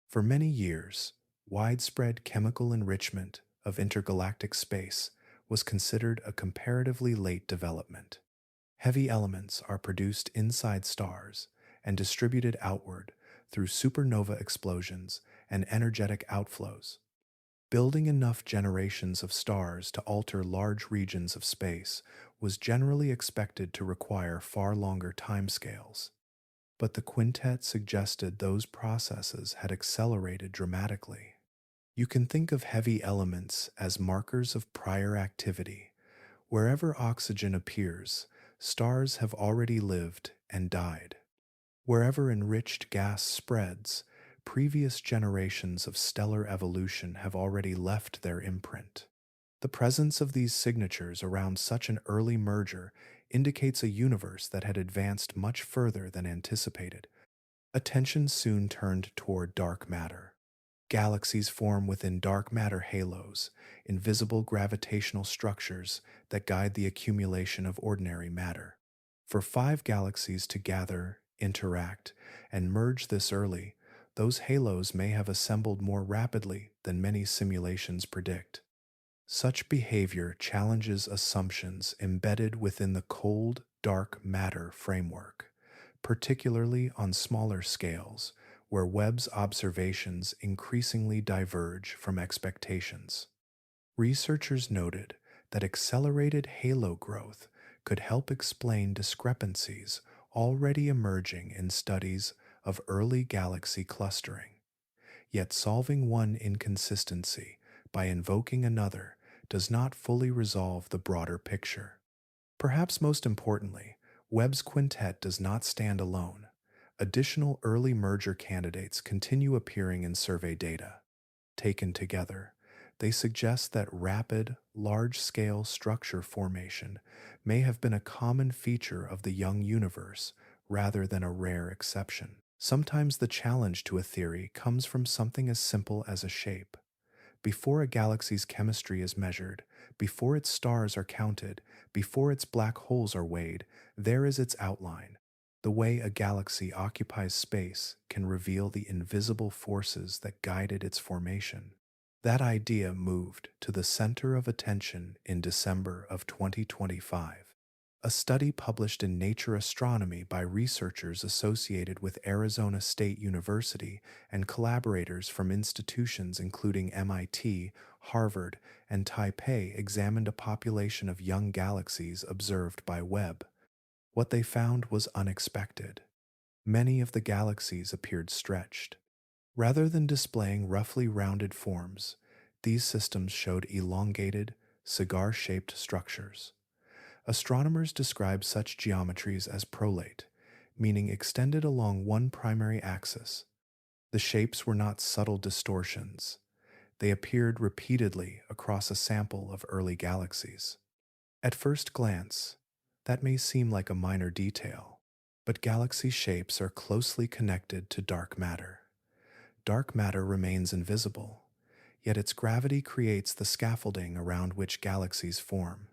For many years, widespread chemical enrichment of intergalactic space was considered a comparatively late development. Heavy elements are produced inside stars and distributed outward through supernova explosions and energetic outflows. Building enough generations of stars to alter large regions of space was generally expected to require far longer timescales. But the quintet suggested those processes had accelerated dramatically. You can think of heavy elements as markers of prior activity. Wherever oxygen appears, stars have already lived and died. Wherever enriched gas spreads, previous generations of stellar evolution have already left their imprint. The presence of these signatures around such an early merger indicates a universe that had advanced much further than anticipated. Attention soon turned toward dark matter. Galaxies form within dark matter halos, invisible gravitational structures that guide the accumulation of ordinary matter. For five galaxies to gather, interact, and merge this early, those halos may have assembled more rapidly than many simulations predict. Such behavior challenges assumptions embedded within the cold, dark matter framework, particularly on smaller scales, where Webb's observations increasingly diverge from expectations. Researchers noted that accelerated halo growth could help explain discrepancies already emerging in studies of early galaxy clustering. Yet solving one inconsistency by invoking another does not fully resolve the broader picture. Perhaps most importantly, Webb's quintet does not stand alone. Additional early merger candidates continue appearing in survey data. Taken together, they suggest that rapid, large-scale structure formation may have been a common feature of the young universe rather than a rare exception. Sometimes the challenge to a theory comes from something as simple as a shape. Before a galaxy's chemistry is measured, before its stars are counted, before its black holes are weighed, there is its outline. The way a galaxy occupies space can reveal the invisible forces that guided its formation. That idea moved to the center of attention in December of 2025. A study published in Nature Astronomy by researchers associated with Arizona State University and collaborators from institutions including MIT, Harvard, and Taipei examined a population of young galaxies observed by Webb. What they found was unexpected. Many of the galaxies appeared stretched. Rather than displaying roughly rounded forms, these systems showed elongated, cigar shaped structures. Astronomers describe such geometries as prolate, meaning extended along one primary axis. The shapes were not subtle distortions. They appeared repeatedly across a sample of early galaxies. At first glance, that may seem like a minor detail, but galaxy shapes are closely connected to dark matter. Dark matter remains invisible, yet its gravity creates the scaffolding around which galaxies form.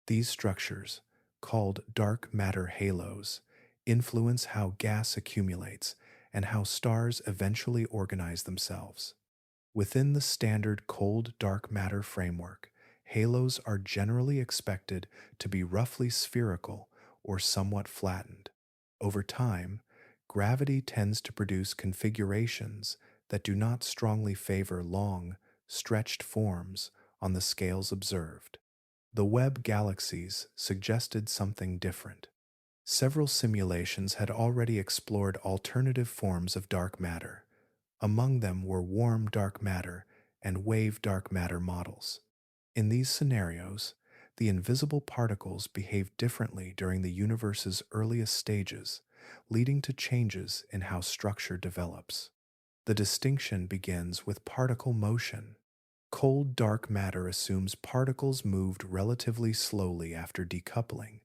These structures, called dark matter halos, influence how gas accumulates and how stars eventually organize themselves. Within the standard cold dark matter framework, halos are generally expected to be roughly spherical or somewhat flattened. Over time, gravity tends to produce configurations that do not strongly favor long, stretched forms on the scales observed. The Webb galaxies suggested something different. Several simulations had already explored alternative forms of dark matter. Among them were warm dark matter and wave dark matter models. In these scenarios, the invisible particles behave differently during the universe's earliest stages, leading to changes in how structure develops. The distinction begins with particle motion. Cold dark matter assumes particles moved relatively slowly after decoupling,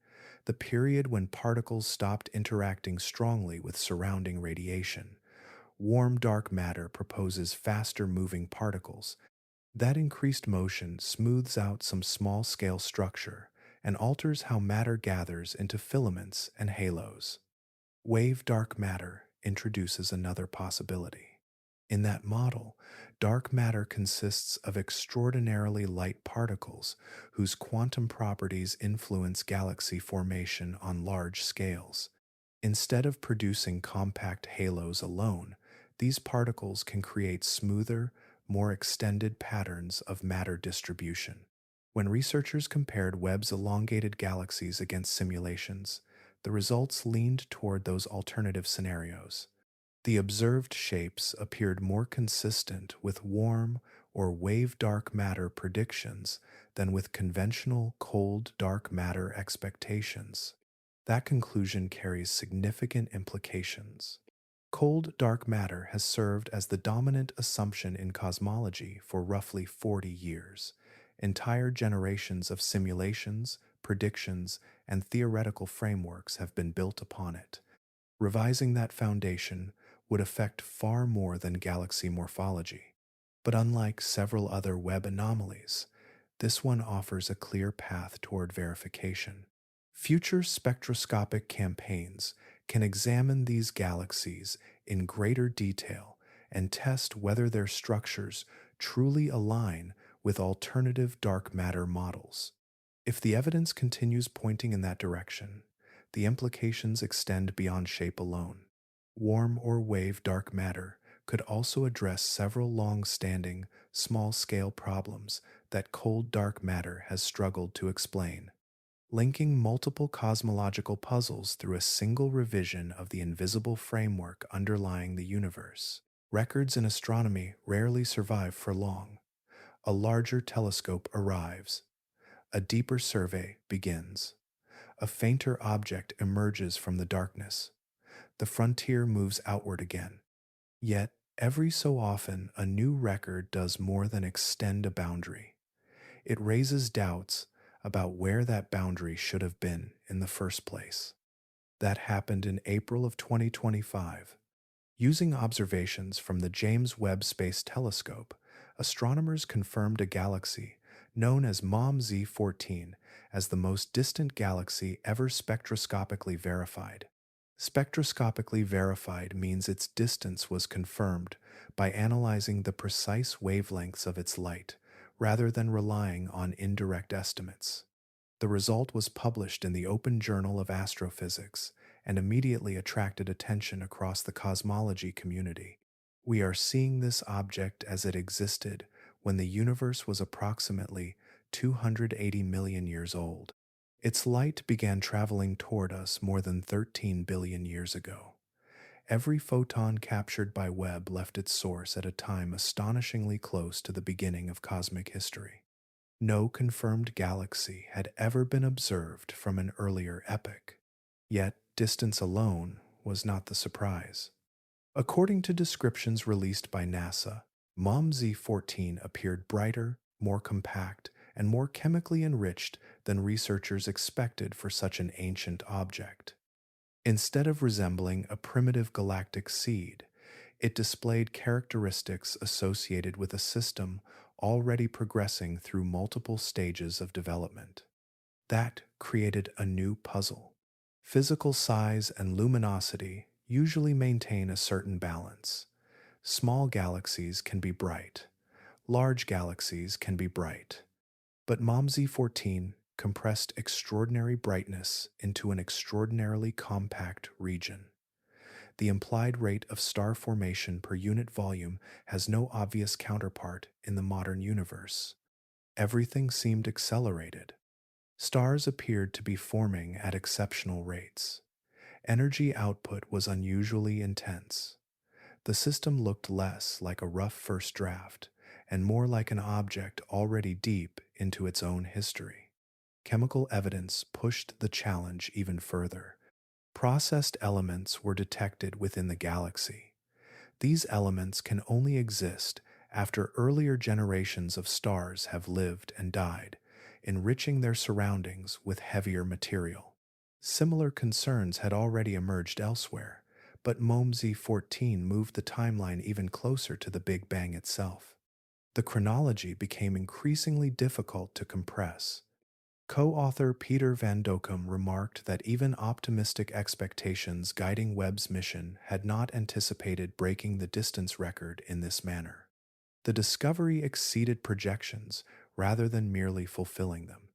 the period when particles stopped interacting strongly with surrounding radiation. Warm dark matter proposes faster moving particles. That increased motion smooths out some small scale structure and alters how matter gathers into filaments and halos. Wave dark matter introduces another possibility. In that model, dark matter consists of extraordinarily light particles whose quantum properties influence galaxy formation on large scales. Instead of producing compact halos alone, these particles can create smoother, more extended patterns of matter distribution. When researchers compared Webb's elongated galaxies against simulations, the results leaned toward those alternative scenarios. The observed shapes appeared more consistent with warm or wave dark matter predictions than with conventional cold dark matter expectations. That conclusion carries significant implications. Cold dark matter has served as the dominant assumption in cosmology for roughly 40 years. Entire generations of simulations, predictions, and theoretical frameworks have been built upon it. Revising that foundation would affect far more than galaxy morphology. But unlike several other Webb anomalies, this one offers a clear path toward verification. Future spectroscopic campaigns can examine these galaxies in greater detail and test whether their structures truly align with alternative dark matter models. If the evidence continues pointing in that direction, the implications extend beyond shape alone. Warm or wave dark matter could also address several long-standing, small-scale problems that cold dark matter has struggled to explain. Linking multiple cosmological puzzles through a single revision of the invisible framework underlying the universe. Records in astronomy rarely survive for long. A larger telescope arrives. A deeper survey begins. A fainter object emerges from the darkness. The frontier moves outward again. Yet, every so often, a new record does more than extend a boundary. It raises doubts about where that boundary should have been in the first place. That happened in April of 2025. Using observations from the James Webb Space Telescope, astronomers confirmed a galaxy known as MOM-Z14 as the most distant galaxy ever spectroscopically verified. Spectroscopically verified means its distance was confirmed by analyzing the precise wavelengths of its light, rather than relying on indirect estimates. The result was published in the Open Journal of Astrophysics and immediately attracted attention across the cosmology community. We are seeing this object as it existed when the universe was approximately 280 million years old. Its light began traveling toward us more than 13 billion years ago. Every photon captured by Webb left its source at a time astonishingly close to the beginning of cosmic history. No confirmed galaxy had ever been observed from an earlier epoch. Yet, distance alone was not the surprise. According to descriptions released by NASA, MOM-Z14 appeared brighter, more compact, and more chemically enriched than researchers expected for such an ancient object. Instead of resembling a primitive galactic seed, it displayed characteristics associated with a system already progressing through multiple stages of development. That created a new puzzle. Physical size and luminosity usually maintain a certain balance. Small galaxies can be bright. Large galaxies can be bright. But MOM-Z14 compressed extraordinary brightness into an extraordinarily compact region. The implied rate of star formation per unit volume has no obvious counterpart in the modern universe. Everything seemed accelerated. Stars appeared to be forming at exceptional rates. Energy output was unusually intense. The system looked less like a rough first draft and more like an object already deep into its own history. Chemical evidence pushed the challenge even further. Processed elements were detected within the galaxy. These elements can only exist after earlier generations of stars have lived and died, enriching their surroundings with heavier material. Similar concerns had already emerged elsewhere, but MOM-Z14 moved the timeline even closer to the Big Bang itself. The chronology became increasingly difficult to compress. Co-author Peter Van Dokkum remarked that even optimistic expectations guiding Webb's mission had not anticipated breaking the distance record in this manner. The discovery exceeded projections rather than merely fulfilling them.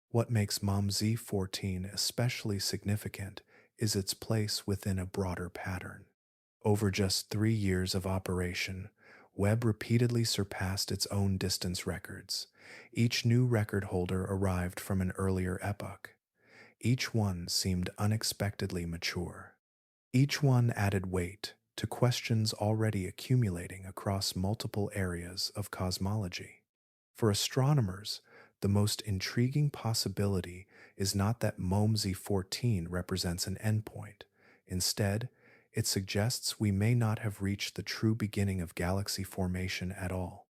What makes MOM-Z14 especially significant is its place within a broader pattern. Over just 3 years of operation, Webb repeatedly surpassed its own distance records. Each new record holder arrived from an earlier epoch. Each one seemed unexpectedly mature. Each one added weight to questions already accumulating across multiple areas of cosmology. For astronomers, the most intriguing possibility is not that MOM-Z14 represents an endpoint. Instead, it suggests we may not have reached the true beginning of galaxy formation at all.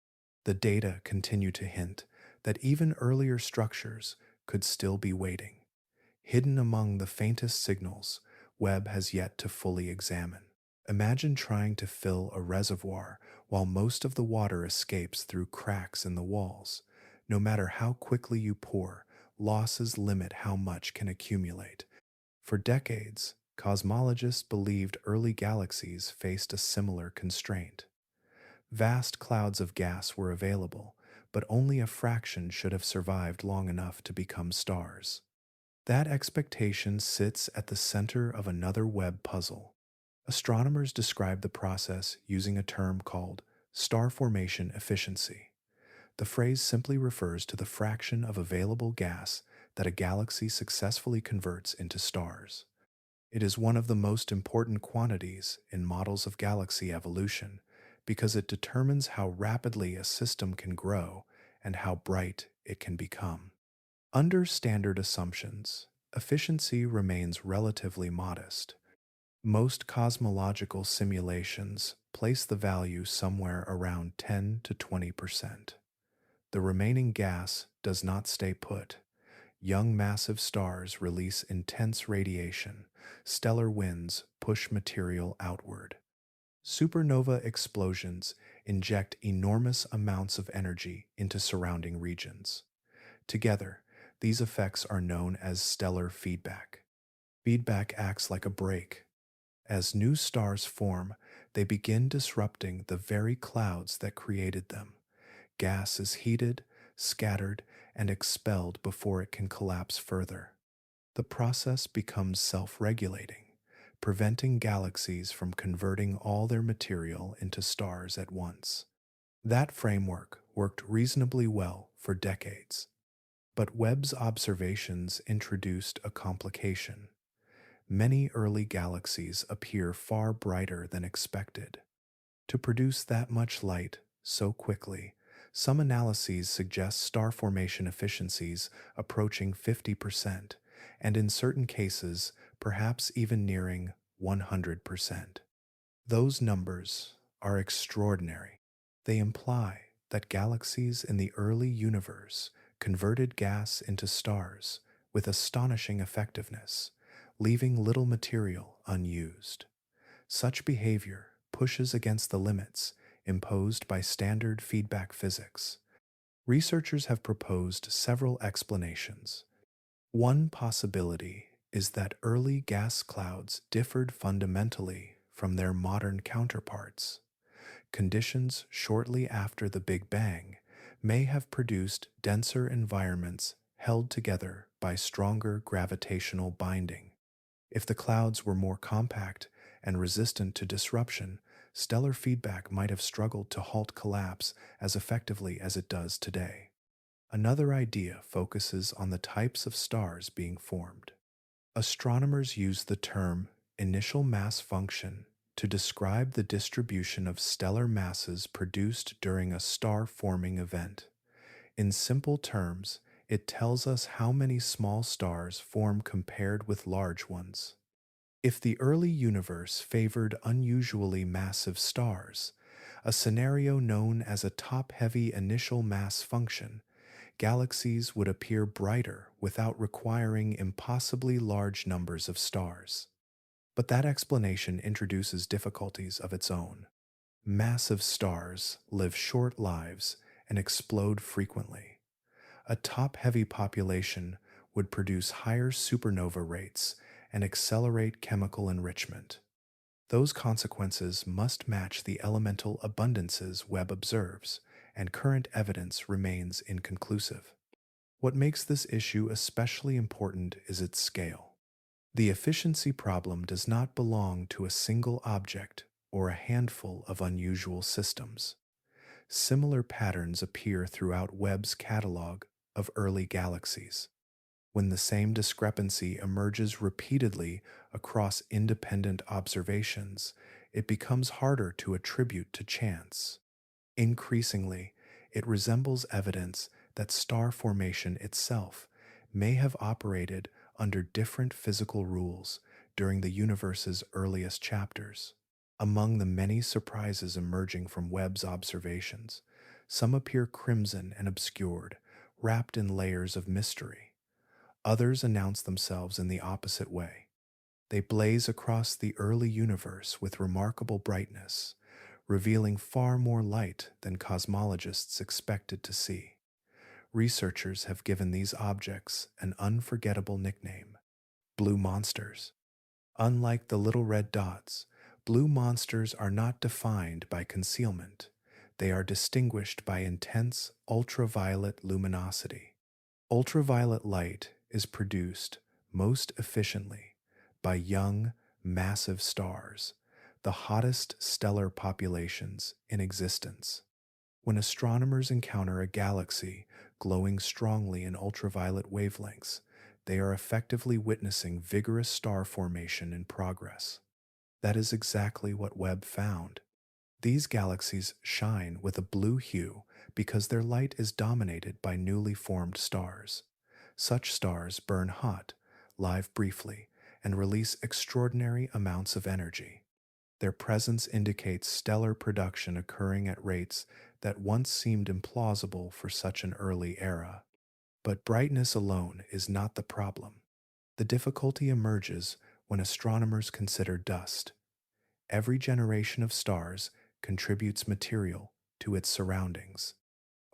The data continue to hint that even earlier structures could still be waiting, hidden among the faintest signals Webb has yet to fully examine. Imagine trying to fill a reservoir while most of the water escapes through cracks in the walls. No matter how quickly you pour, losses limit how much can accumulate. For decades, cosmologists believed early galaxies faced a similar constraint. Vast clouds of gas were available, but only a fraction should have survived long enough to become stars. That expectation sits at the center of another Webb puzzle. Astronomers describe the process using a term called star formation efficiency. The phrase simply refers to the fraction of available gas that a galaxy successfully converts into stars. It is one of the most important quantities in models of galaxy evolution because it determines how rapidly a system can grow and how bright it can become. Under standard assumptions, efficiency remains relatively modest. Most cosmological simulations place the value somewhere around 10 to 20%. The remaining gas does not stay put. Young massive stars release intense radiation. Stellar winds push material outward. Supernova explosions inject enormous amounts of energy into surrounding regions. Together, these effects are known as stellar feedback. Feedback acts like a brake. As new stars form, they begin disrupting the very clouds that created them. Gas is heated, scattered, and expelled before it can collapse further. The process becomes self regulating, preventing galaxies from converting all their material into stars at once. That framework worked reasonably well for decades. But Webb's observations introduced a complication. Many early galaxies appear far brighter than expected. To produce that much light so quickly, some analyses suggest star formation efficiencies approaching 50%, and in certain cases, perhaps even nearing 100%. Those numbers are extraordinary. They imply that galaxies in the early universe converted gas into stars with astonishing effectiveness, leaving little material unused. Such behavior pushes against the limits imposed by standard feedback physics. Researchers have proposed several explanations. One possibility is that early gas clouds differed fundamentally from their modern counterparts. Conditions shortly after the Big Bang may have produced denser environments held together by stronger gravitational binding. If the clouds were more compact and resistant to disruption, stellar feedback might have struggled to halt collapse as effectively as it does today. Another idea focuses on the types of stars being formed. Astronomers use the term initial mass function to describe the distribution of stellar masses produced during a star-forming event. In simple terms, it tells us how many small stars form compared with large ones. If the early universe favored unusually massive stars, a scenario known as a top-heavy initial mass function, galaxies would appear brighter without requiring impossibly large numbers of stars. But that explanation introduces difficulties of its own. Massive stars live short lives and explode frequently. A top-heavy population would produce higher supernova rates and accelerate chemical enrichment. Those consequences must match the elemental abundances Webb observes, and current evidence remains inconclusive. What makes this issue especially important is its scale. The efficiency problem does not belong to a single object or a handful of unusual systems. Similar patterns appear throughout Webb's catalog of early galaxies. When the same discrepancy emerges repeatedly across independent observations, it becomes harder to attribute to chance. Increasingly, it resembles evidence that star formation itself may have operated under different physical rules during the universe's earliest chapters. Among the many surprises emerging from Webb's observations, some appear crimson and obscured, wrapped in layers of mystery. Others announce themselves in the opposite way. They blaze across the early universe with remarkable brightness, revealing far more light than cosmologists expected to see. Researchers have given these objects an unforgettable nickname: blue monsters. Unlike the little red dots, blue monsters are not defined by concealment. They are distinguished by intense ultraviolet luminosity. Ultraviolet light is produced most efficiently by young, massive stars, the hottest stellar populations in existence. When astronomers encounter a galaxy glowing strongly in ultraviolet wavelengths, they are effectively witnessing vigorous star formation in progress. That is exactly what Webb found. These galaxies shine with a blue hue because their light is dominated by newly formed stars. Such stars burn hot, live briefly, and release extraordinary amounts of energy. Their presence indicates stellar production occurring at rates that once seemed implausible for such an early era. But brightness alone is not the problem. The difficulty emerges when astronomers consider dust. every generation of stars contributes material to its surroundings.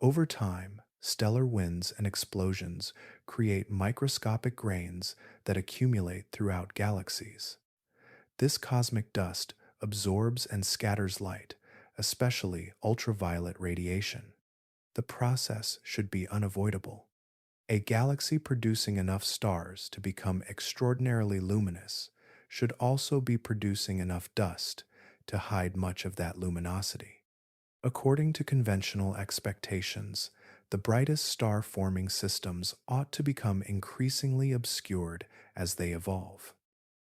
Over time, stellar winds and explosions create microscopic grains that accumulate throughout galaxies. This cosmic dust absorbs and scatters light, especially ultraviolet radiation. The process should be unavoidable. A galaxy producing enough stars to become extraordinarily luminous should also be producing enough dust to hide much of that luminosity. According to conventional expectations, the brightest star forming systems ought to become increasingly obscured as they evolve.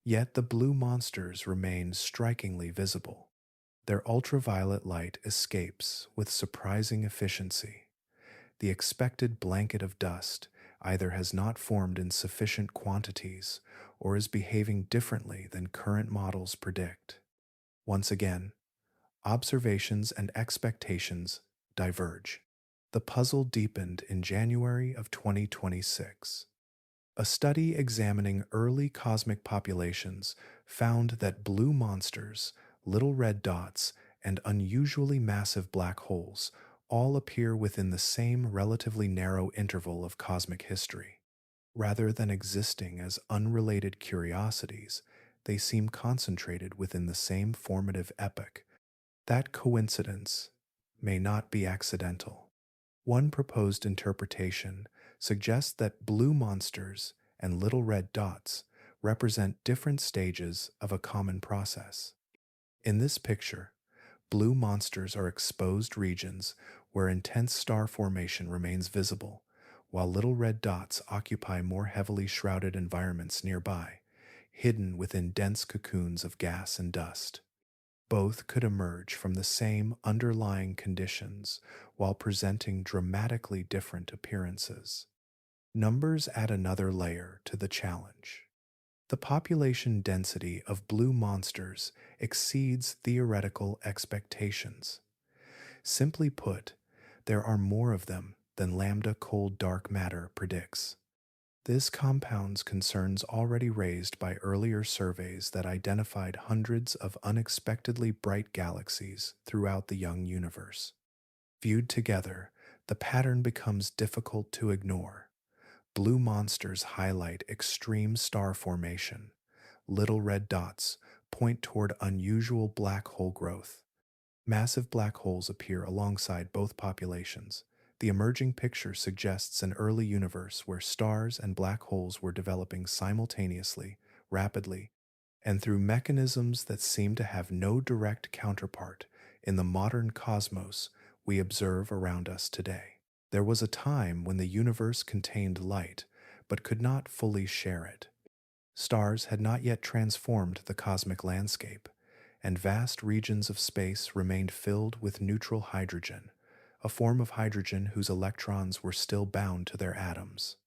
Yet the blue monsters remain strikingly visible. Their ultraviolet light escapes with surprising efficiency. The expected blanket of dust either has not formed in sufficient quantities or is behaving differently than current models predict. Once again, observations and expectations diverge. The puzzle deepened in January of 2026. A study examining early cosmic populations found that blue monsters, little red dots, and unusually massive black holes all appear within the same relatively narrow interval of cosmic history. Rather than existing as unrelated curiosities, they seem concentrated within the same formative epoch. That coincidence may not be accidental. One proposed interpretation suggests that blue monsters and little red dots represent different stages of a common process. In this picture, blue monsters are exposed regions where intense star formation remains visible, while little red dots occupy more heavily shrouded environments nearby, hidden within dense cocoons of gas and dust. Both could emerge from the same underlying conditions while presenting dramatically different appearances. Numbers add another layer to the challenge. The population density of blue monsters exceeds theoretical expectations. Simply put, there are more of them than lambda cold dark matter predicts. This compounds concerns already raised by earlier surveys that identified hundreds of unexpectedly bright galaxies throughout the young universe. Viewed together, the pattern becomes difficult to ignore. Blue monsters highlight extreme star formation. Little red dots point toward unusual black hole growth. Massive black holes appear alongside both populations. The emerging picture suggests an early universe where stars and black holes were developing simultaneously, rapidly, and through mechanisms that seem to have no direct counterpart in the modern cosmos we observe around us today. There was a time when the universe contained light, but could not fully share it. Stars had not yet transformed the cosmic landscape, and vast regions of space remained filled with neutral hydrogen, a form of hydrogen whose electrons were still bound to their atoms.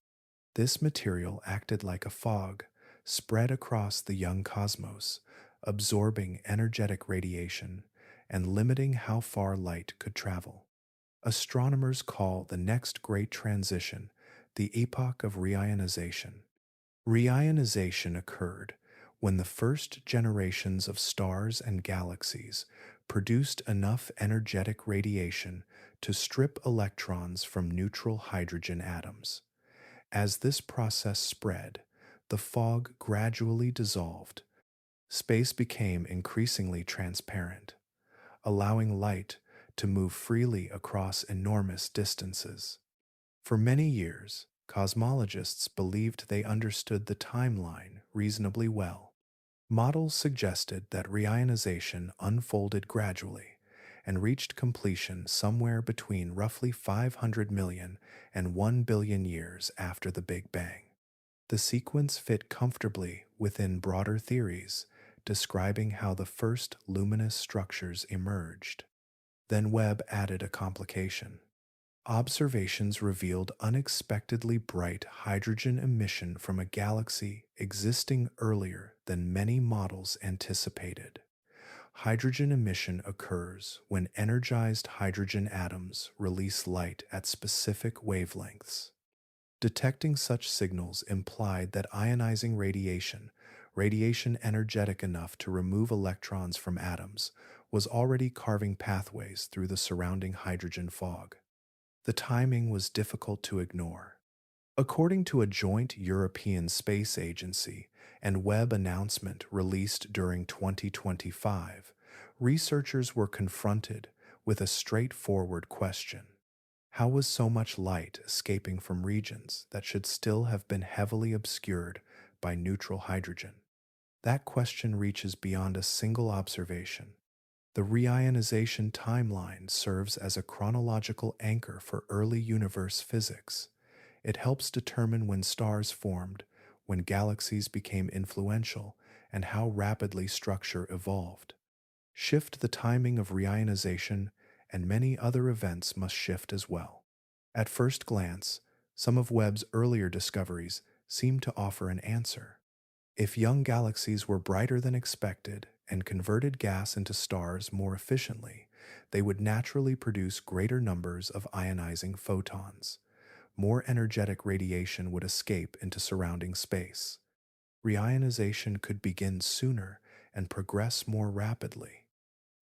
This material acted like a fog, spread across the young cosmos, absorbing energetic radiation and limiting how far light could travel. Astronomers call the next great transition the epoch of reionization. Reionization occurred when the first generations of stars and galaxies produced enough energetic radiation to strip electrons from neutral hydrogen atoms. As this process spread, the fog gradually dissolved. Space became increasingly transparent, allowing light to move freely across enormous distances. For many years, cosmologists believed they understood the timeline reasonably well. Models suggested that reionization unfolded gradually and reached completion somewhere between roughly 500 million and 1 billion years after the Big Bang. The sequence fit comfortably within broader theories describing how the first luminous structures emerged. Then Webb added a complication. Observations revealed unexpectedly bright hydrogen emission from a galaxy existing earlier than many models anticipated. Hydrogen emission occurs when energized hydrogen atoms release light at specific wavelengths. Detecting such signals implied that ionizing radiation radiation energetic enough to remove electrons from atoms was already carving pathways through the surrounding hydrogen fog. The timing was difficult to ignore. According to a joint European Space Agency and Webb announcement released during 2025, researchers were confronted with a straightforward question. How was so much light escaping from regions that should still have been heavily obscured by neutral hydrogen? That question reaches beyond a single observation. The reionization timeline serves as a chronological anchor for early universe physics. It helps determine when stars formed, when galaxies became influential, and how rapidly structure evolved. Shift the timing of reionization, and many other events must shift as well. At first glance, some of Webb's earlier discoveries seem to offer an answer. If young galaxies were brighter than expected and converted gas into stars more efficiently, they would naturally produce greater numbers of ionizing photons. More energetic radiation would escape into surrounding space. Reionization could begin sooner and progress more rapidly.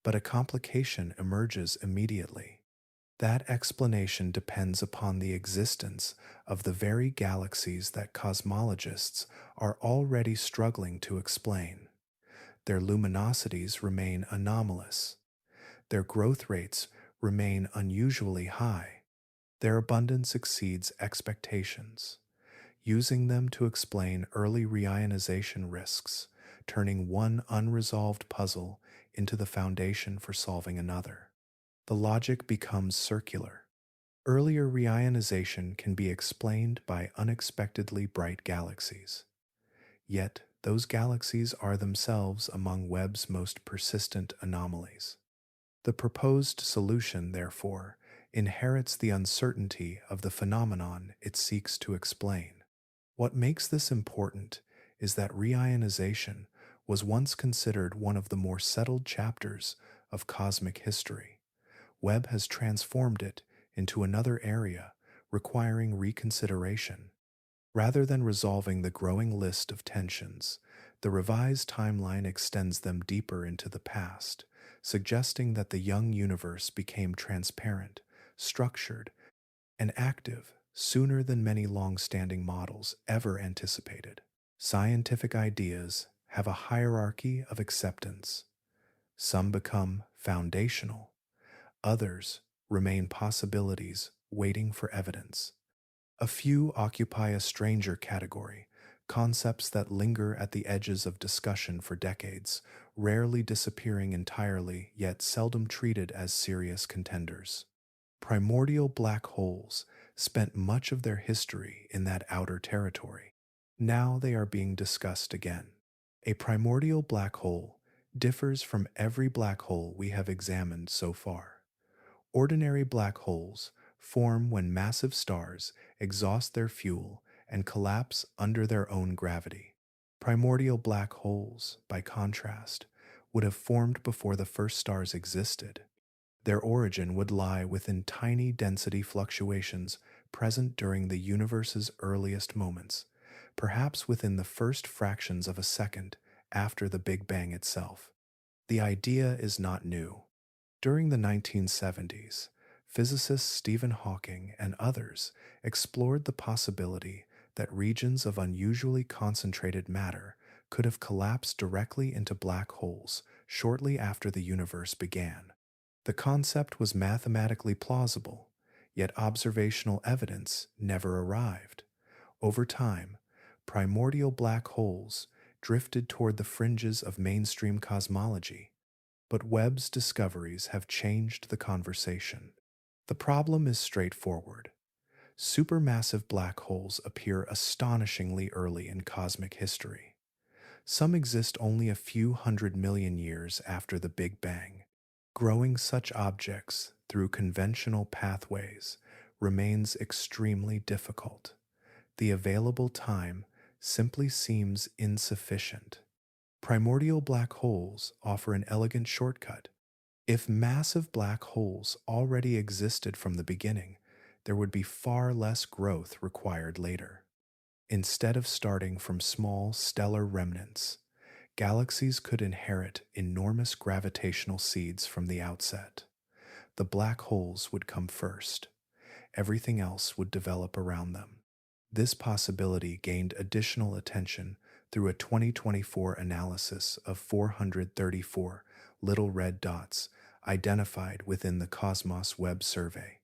But a complication emerges immediately. That explanation depends upon the existence of the very galaxies that cosmologists are already struggling to explain. Their luminosities remain anomalous. Their growth rates remain unusually high. Their abundance exceeds expectations. Using them to explain early reionization risks, turning one unresolved puzzle into the foundation for solving another. The logic becomes circular. Earlier reionization can be explained by unexpectedly bright galaxies. Yet, those galaxies are themselves among Webb's most persistent anomalies. The proposed solution, therefore, inherits the uncertainty of the phenomenon it seeks to explain. What makes this important is that reionization was once considered one of the more settled chapters of cosmic history. Webb has transformed it into another area requiring reconsideration. Rather than resolving the growing list of tensions, the revised timeline extends them deeper into the past, suggesting that the young universe became transparent, structured, and active sooner than many long-standing models ever anticipated. Scientific ideas have a hierarchy of acceptance. Some become foundational. Others remain possibilities waiting for evidence. A few occupy a stranger category, concepts that linger at the edges of discussion for decades, rarely disappearing entirely yet seldom treated as serious contenders. Primordial black holes spent much of their history in that outer territory. Now they are being discussed again. A primordial black hole differs from every black hole we have examined so far. Ordinary black holes form when massive stars exhaust their fuel and collapse under their own gravity. Primordial black holes, by contrast, would have formed before the first stars existed. Their origin would lie within tiny density fluctuations present during the universe's earliest moments, perhaps within the first fractions of a second after the Big Bang itself. The idea is not new. During the 1970s, physicists Stephen Hawking and others explored the possibility that regions of unusually concentrated matter could have collapsed directly into black holes shortly after the universe began. The concept was mathematically plausible, yet observational evidence never arrived. Over time, primordial black holes drifted toward the fringes of mainstream cosmology, but Webb's discoveries have changed the conversation. The problem is straightforward. Supermassive black holes appear astonishingly early in cosmic history. Some exist only a few 100 million years after the Big Bang. Growing such objects through conventional pathways remains extremely difficult. The available time simply seems insufficient. Primordial black holes offer an elegant shortcut. If massive black holes already existed from the beginning, there would be far less growth required later. Instead of starting from small stellar remnants, Galaxies could inherit enormous gravitational seeds from the outset. The black holes would come first. Everything else would develop around them. This possibility gained additional attention through a 2024 analysis of 434 little red dots identified within the Cosmos Web survey.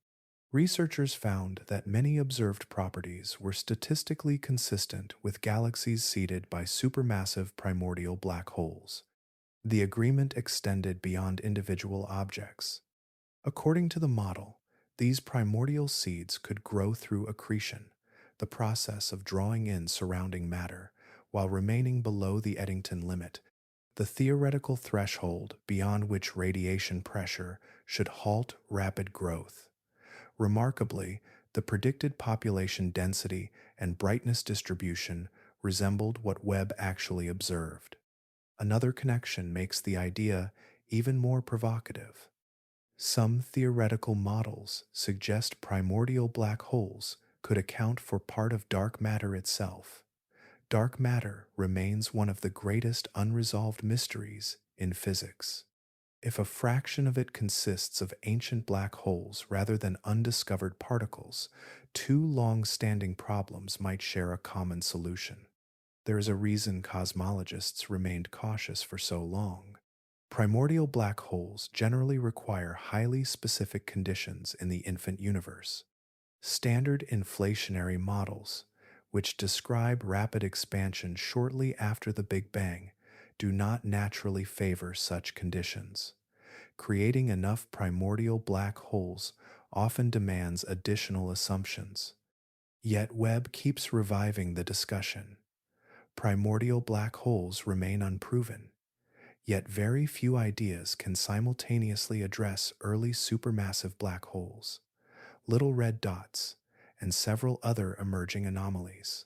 Researchers found that many observed properties were statistically consistent with galaxies seeded by supermassive primordial black holes. The agreement extended beyond individual objects. According to the model, these primordial seeds could grow through accretion, the process of drawing in surrounding matter while remaining below the Eddington limit, the theoretical threshold beyond which radiation pressure should halt rapid growth. Remarkably, the predicted population density and brightness distribution resembled what Webb actually observed. Another connection makes the idea even more provocative. Some theoretical models suggest primordial black holes could account for part of dark matter itself. Dark matter remains one of the greatest unresolved mysteries in physics. If a fraction of it consists of ancient black holes rather than undiscovered particles, two long-standing problems might share a common solution. There is a reason cosmologists remained cautious for so long. Primordial black holes generally require highly specific conditions in the infant universe. Standard inflationary models, which describe rapid expansion shortly after the Big Bang, do not naturally favor such conditions. Creating enough primordial black holes often demands additional assumptions. Yet Webb keeps reviving the discussion. Primordial black holes remain unproven, yet very few ideas can simultaneously address early supermassive black holes, little red dots, and several other emerging anomalies.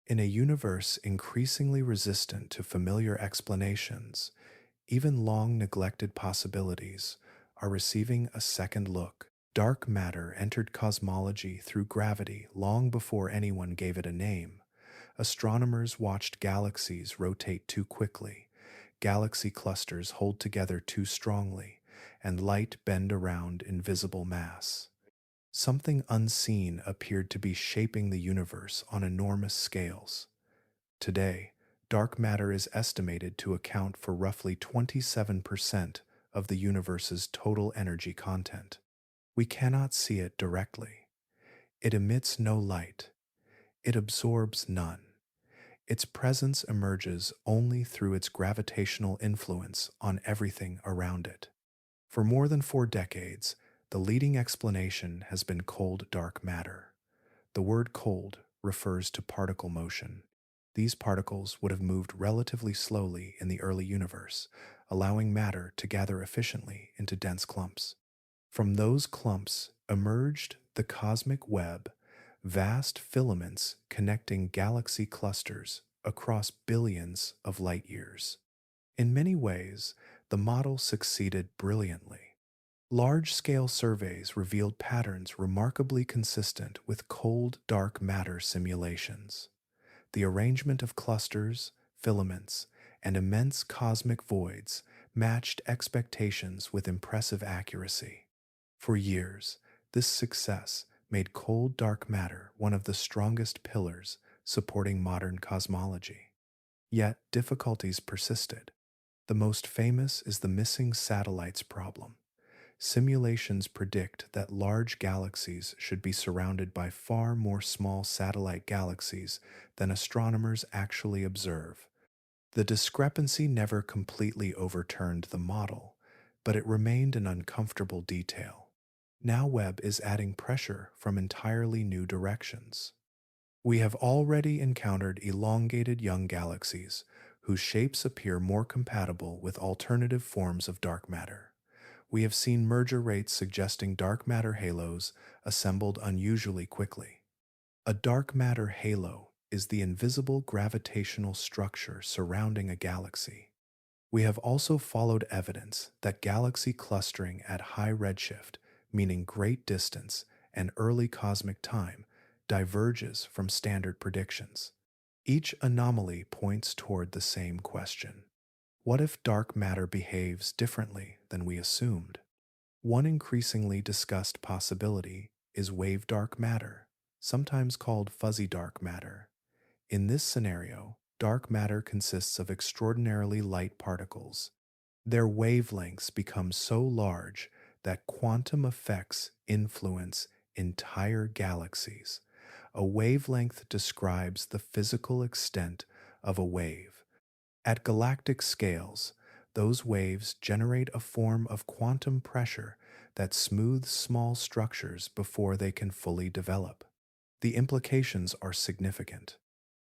In a universe increasingly resistant to familiar explanations, even long-neglected possibilities are receiving a second look. Dark matter entered cosmology through gravity long before anyone gave it a name. Astronomers watched galaxies rotate too quickly, galaxy clusters hold together too strongly, and light bend around invisible mass. Something unseen appeared to be shaping the universe on enormous scales. Today, dark matter is estimated to account for roughly 27% of the universe's total energy content. We cannot see it directly. It emits no light. It absorbs none. Its presence emerges only through its gravitational influence on everything around it. For more than 4 decades, the leading explanation has been cold dark matter. The word cold refers to particle motion. These particles would have moved relatively slowly in the early universe, allowing matter to gather efficiently into dense clumps. From those clumps emerged the cosmic web, vast filaments connecting galaxy clusters across billions of light years. In many ways, the model succeeded brilliantly. Large-scale surveys revealed patterns remarkably consistent with cold dark matter simulations. The arrangement of clusters, filaments, and immense cosmic voids matched expectations with impressive accuracy. For years, this success made cold dark matter one of the strongest pillars supporting modern cosmology. Yet difficulties persisted. The most famous is the missing satellites problem. Simulations predict that large galaxies should be surrounded by far more small satellite galaxies than astronomers actually observe. The discrepancy never completely overturned the model, but it remained an uncomfortable detail. Now Webb is adding pressure from entirely new directions. We have already encountered elongated young galaxies whose shapes appear more compatible with alternative forms of dark matter. We have seen merger rates suggesting dark matter halos assembled unusually quickly. A dark matter halo is the invisible gravitational structure surrounding a galaxy. We have also followed evidence that galaxy clustering at high redshift, meaning great distance and early cosmic time, diverges from standard predictions. Each anomaly points toward the same question. What if dark matter behaves differently than we assumed? One increasingly discussed possibility is wave dark matter, sometimes called fuzzy dark matter. In this scenario, dark matter consists of extraordinarily light particles. Their wavelengths become so large that quantum effects influence entire galaxies. A wavelength describes the physical extent of a wave. At galactic scales, those waves generate a form of quantum pressure that smooths small structures before they can fully develop. The implications are significant.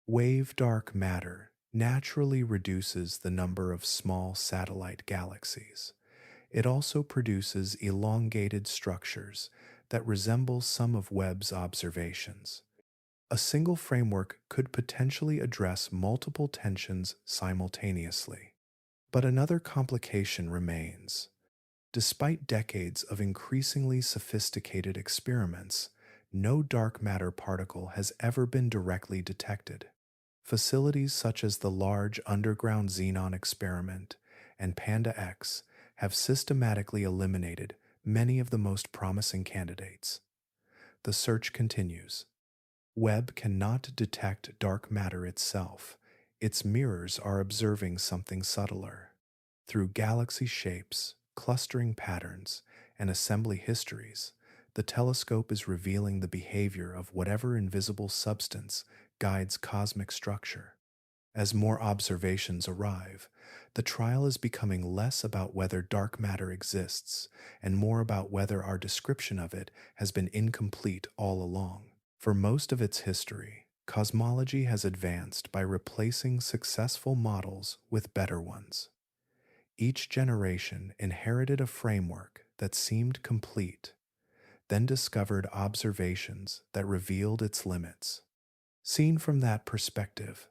Wave dark matter naturally reduces the number of small satellite galaxies. It also produces elongated structures that resemble some of Webb's observations. A single framework could potentially address multiple tensions simultaneously. But another complication remains. Despite decades of increasingly sophisticated experiments, no dark matter particle has ever been directly detected. Facilities such as the Large Underground Xenon Experiment and Panda X have systematically eliminated many of the most promising candidates. The search continues. Webb cannot detect dark matter itself. Its mirrors are observing something subtler. Through galaxy shapes, clustering patterns, and assembly histories, the telescope is revealing the behavior of whatever invisible substance guides cosmic structure. As more observations arrive, the trial is becoming less about whether dark matter exists and more about whether our description of it has been incomplete all along. For most of its history, cosmology has advanced by replacing successful models with better ones. Each generation inherited a framework that seemed complete, then discovered observations that revealed its limits. Seen from that perspective,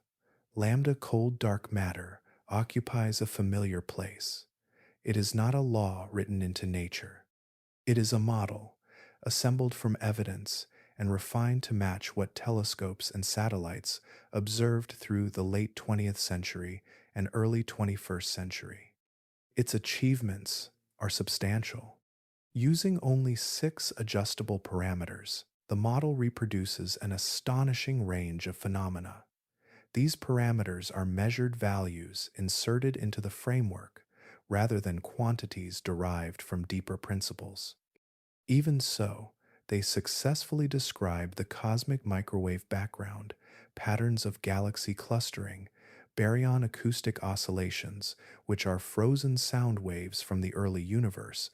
lambda cold dark matter occupies a familiar place. It is not a law written into nature. It is a model, assembled from evidence and refined to match what telescopes and satellites observed through the late 20th century and early 21st century. Its achievements are substantial. Using only 6 adjustable parameters, the model reproduces an astonishing range of phenomena. These parameters are measured values inserted into the framework rather than quantities derived from deeper principles. Even so, they successfully describe the cosmic microwave background, patterns of galaxy clustering, baryon acoustic oscillations, which are frozen sound waves from the early universe,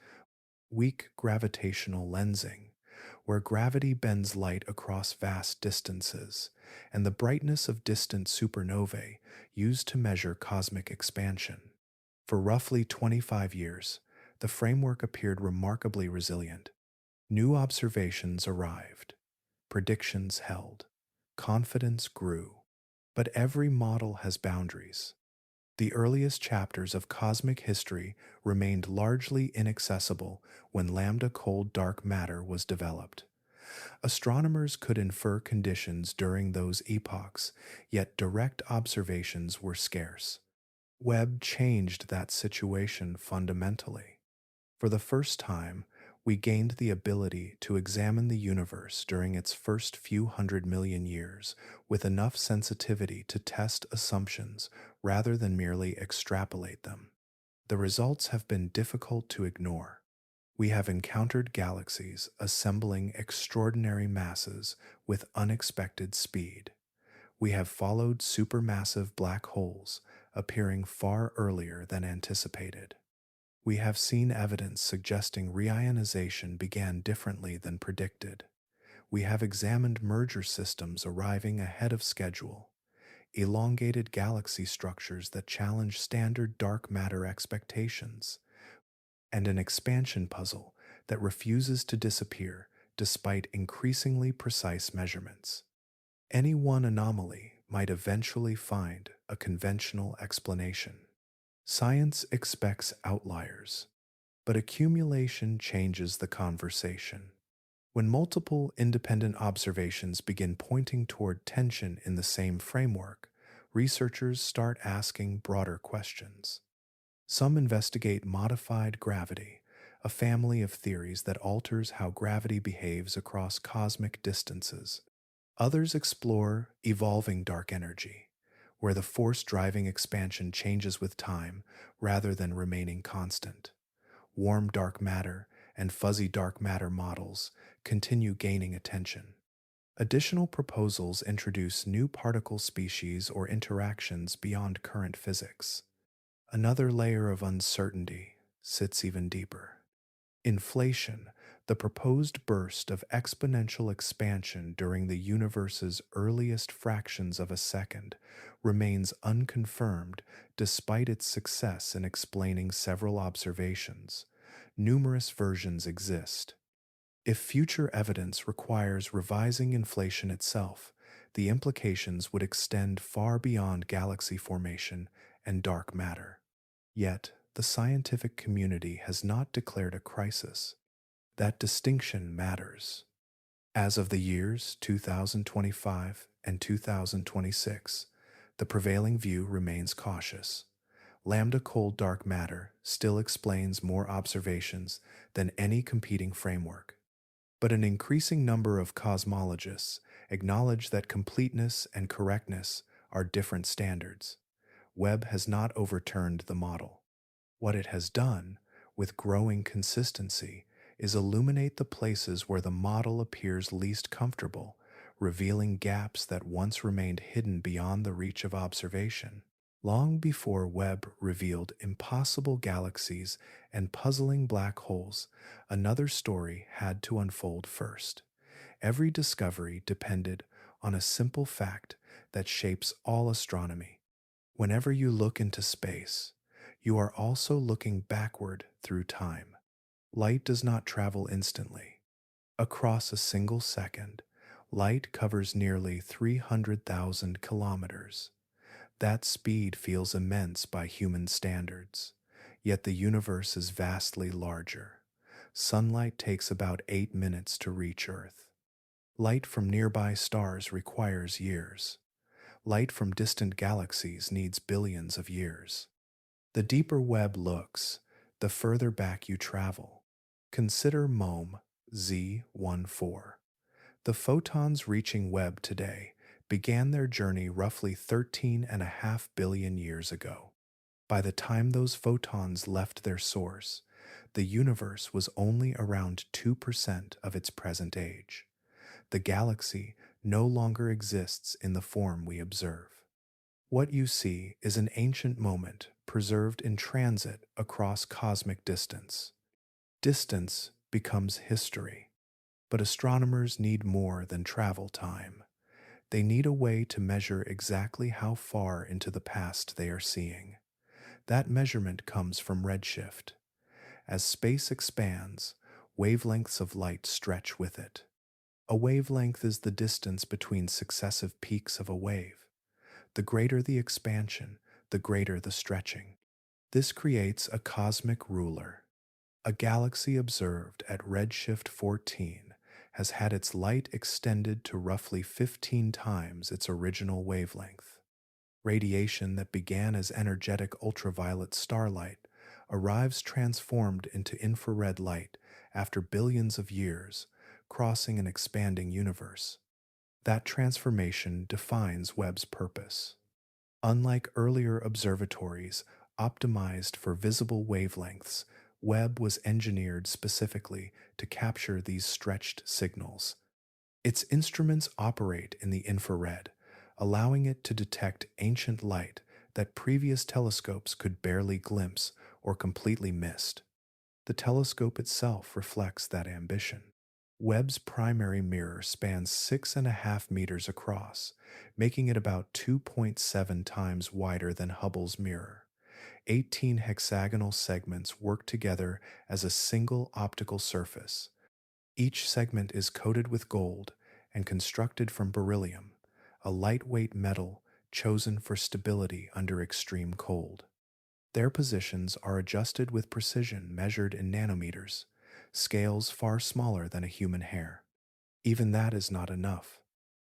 weak gravitational lensing, where gravity bends light across vast distances, and the brightness of distant supernovae used to measure cosmic expansion. For roughly 25 years, the framework appeared remarkably resilient. New observations arrived, predictions held, confidence grew, but every model has boundaries. The earliest chapters of cosmic history remained largely inaccessible when lambda cold dark matter was developed. Astronomers could infer conditions during those epochs, yet direct observations were scarce. Webb changed that situation fundamentally. For the first time, we gained the ability to examine the universe during its first few 100 million years with enough sensitivity to test assumptions rather than merely extrapolate them. The results have been difficult to ignore. We have encountered galaxies assembling extraordinary masses with unexpected speed. We have followed supermassive black holes appearing far earlier than anticipated. We have seen evidence suggesting reionization began differently than predicted. We have examined merger systems arriving ahead of schedule, elongated galaxy structures that challenge standard dark matter expectations, and an expansion puzzle that refuses to disappear despite increasingly precise measurements. Any one anomaly might eventually find a conventional explanation. Science expects outliers, but accumulation changes the conversation. When multiple independent observations begin pointing toward tension in the same framework, researchers start asking broader questions. Some investigate modified gravity, a family of theories that alters how gravity behaves across cosmic distances. Others explore evolving dark energy, where the force driving expansion changes with time rather than remaining constant. Warm dark matter and fuzzy dark matter models continue gaining attention. Additional proposals introduce new particle species or interactions beyond current physics. Another layer of uncertainty sits even deeper. Inflation, the proposed burst of exponential expansion during the universe's earliest fractions of a second, remains unconfirmed despite its success in explaining several observations. Numerous versions exist. If future evidence requires revising inflation itself, the implications would extend far beyond galaxy formation and dark matter. Yet, the scientific community has not declared a crisis. That distinction matters. As of the years 2025 and 2026, the prevailing view remains cautious. Lambda cold dark matter still explains more observations than any competing framework. But an increasing number of cosmologists acknowledge that completeness and correctness are different standards. Webb has not overturned the model. What it has done, with growing consistency, is illuminate the places where the model appears least comfortable, revealing gaps that once remained hidden beyond the reach of observation. Long before Webb revealed impossible galaxies and puzzling black holes, another story had to unfold first. Every discovery depended on a simple fact that shapes all astronomy. Whenever you look into space, you are also looking backward through time. Light does not travel instantly. Across a single second, light covers nearly 300,000 kilometers. That speed feels immense by human standards, yet the universe is vastly larger. Sunlight takes about 8 minutes to reach Earth. Light from nearby stars requires years. Light from distant galaxies needs billions of years. The deeper Webb looks, the further back you travel. Consider MOME Z14. The photons reaching Webb today began their journey roughly 13.5 billion years ago. By the time those photons left their source, the universe was only around 2% of its present age. The galaxy no longer exists in the form we observe. What you see is an ancient moment preserved in transit across cosmic distance. Distance becomes history, but astronomers need more than travel time. They need a way to measure exactly how far into the past they are seeing. That measurement comes from redshift. As space expands, wavelengths of light stretch with it. A wavelength is the distance between successive peaks of a wave. The greater the expansion, the greater the stretching. This creates a cosmic ruler. A galaxy observed at redshift 14 has had its light extended to roughly 15 times its original wavelength. Radiation that began as energetic ultraviolet starlight arrives transformed into infrared light after billions of years, crossing an expanding universe. That transformation defines Webb's purpose. Unlike earlier observatories optimized for visible wavelengths, Webb was engineered specifically to capture these stretched signals. Its instruments operate in the infrared, allowing it to detect ancient light that previous telescopes could barely glimpse or completely missed. The telescope itself reflects that ambition. Webb's primary mirror spans 6.5 meters across, making it about 2.7 times wider than Hubble's mirror. 18 hexagonal segments work together as a single optical surface. Each segment is coated with gold and constructed from beryllium, a lightweight metal chosen for stability under extreme cold. Their positions are adjusted with precision measured in nanometers, scales far smaller than a human hair. Even that is not enough.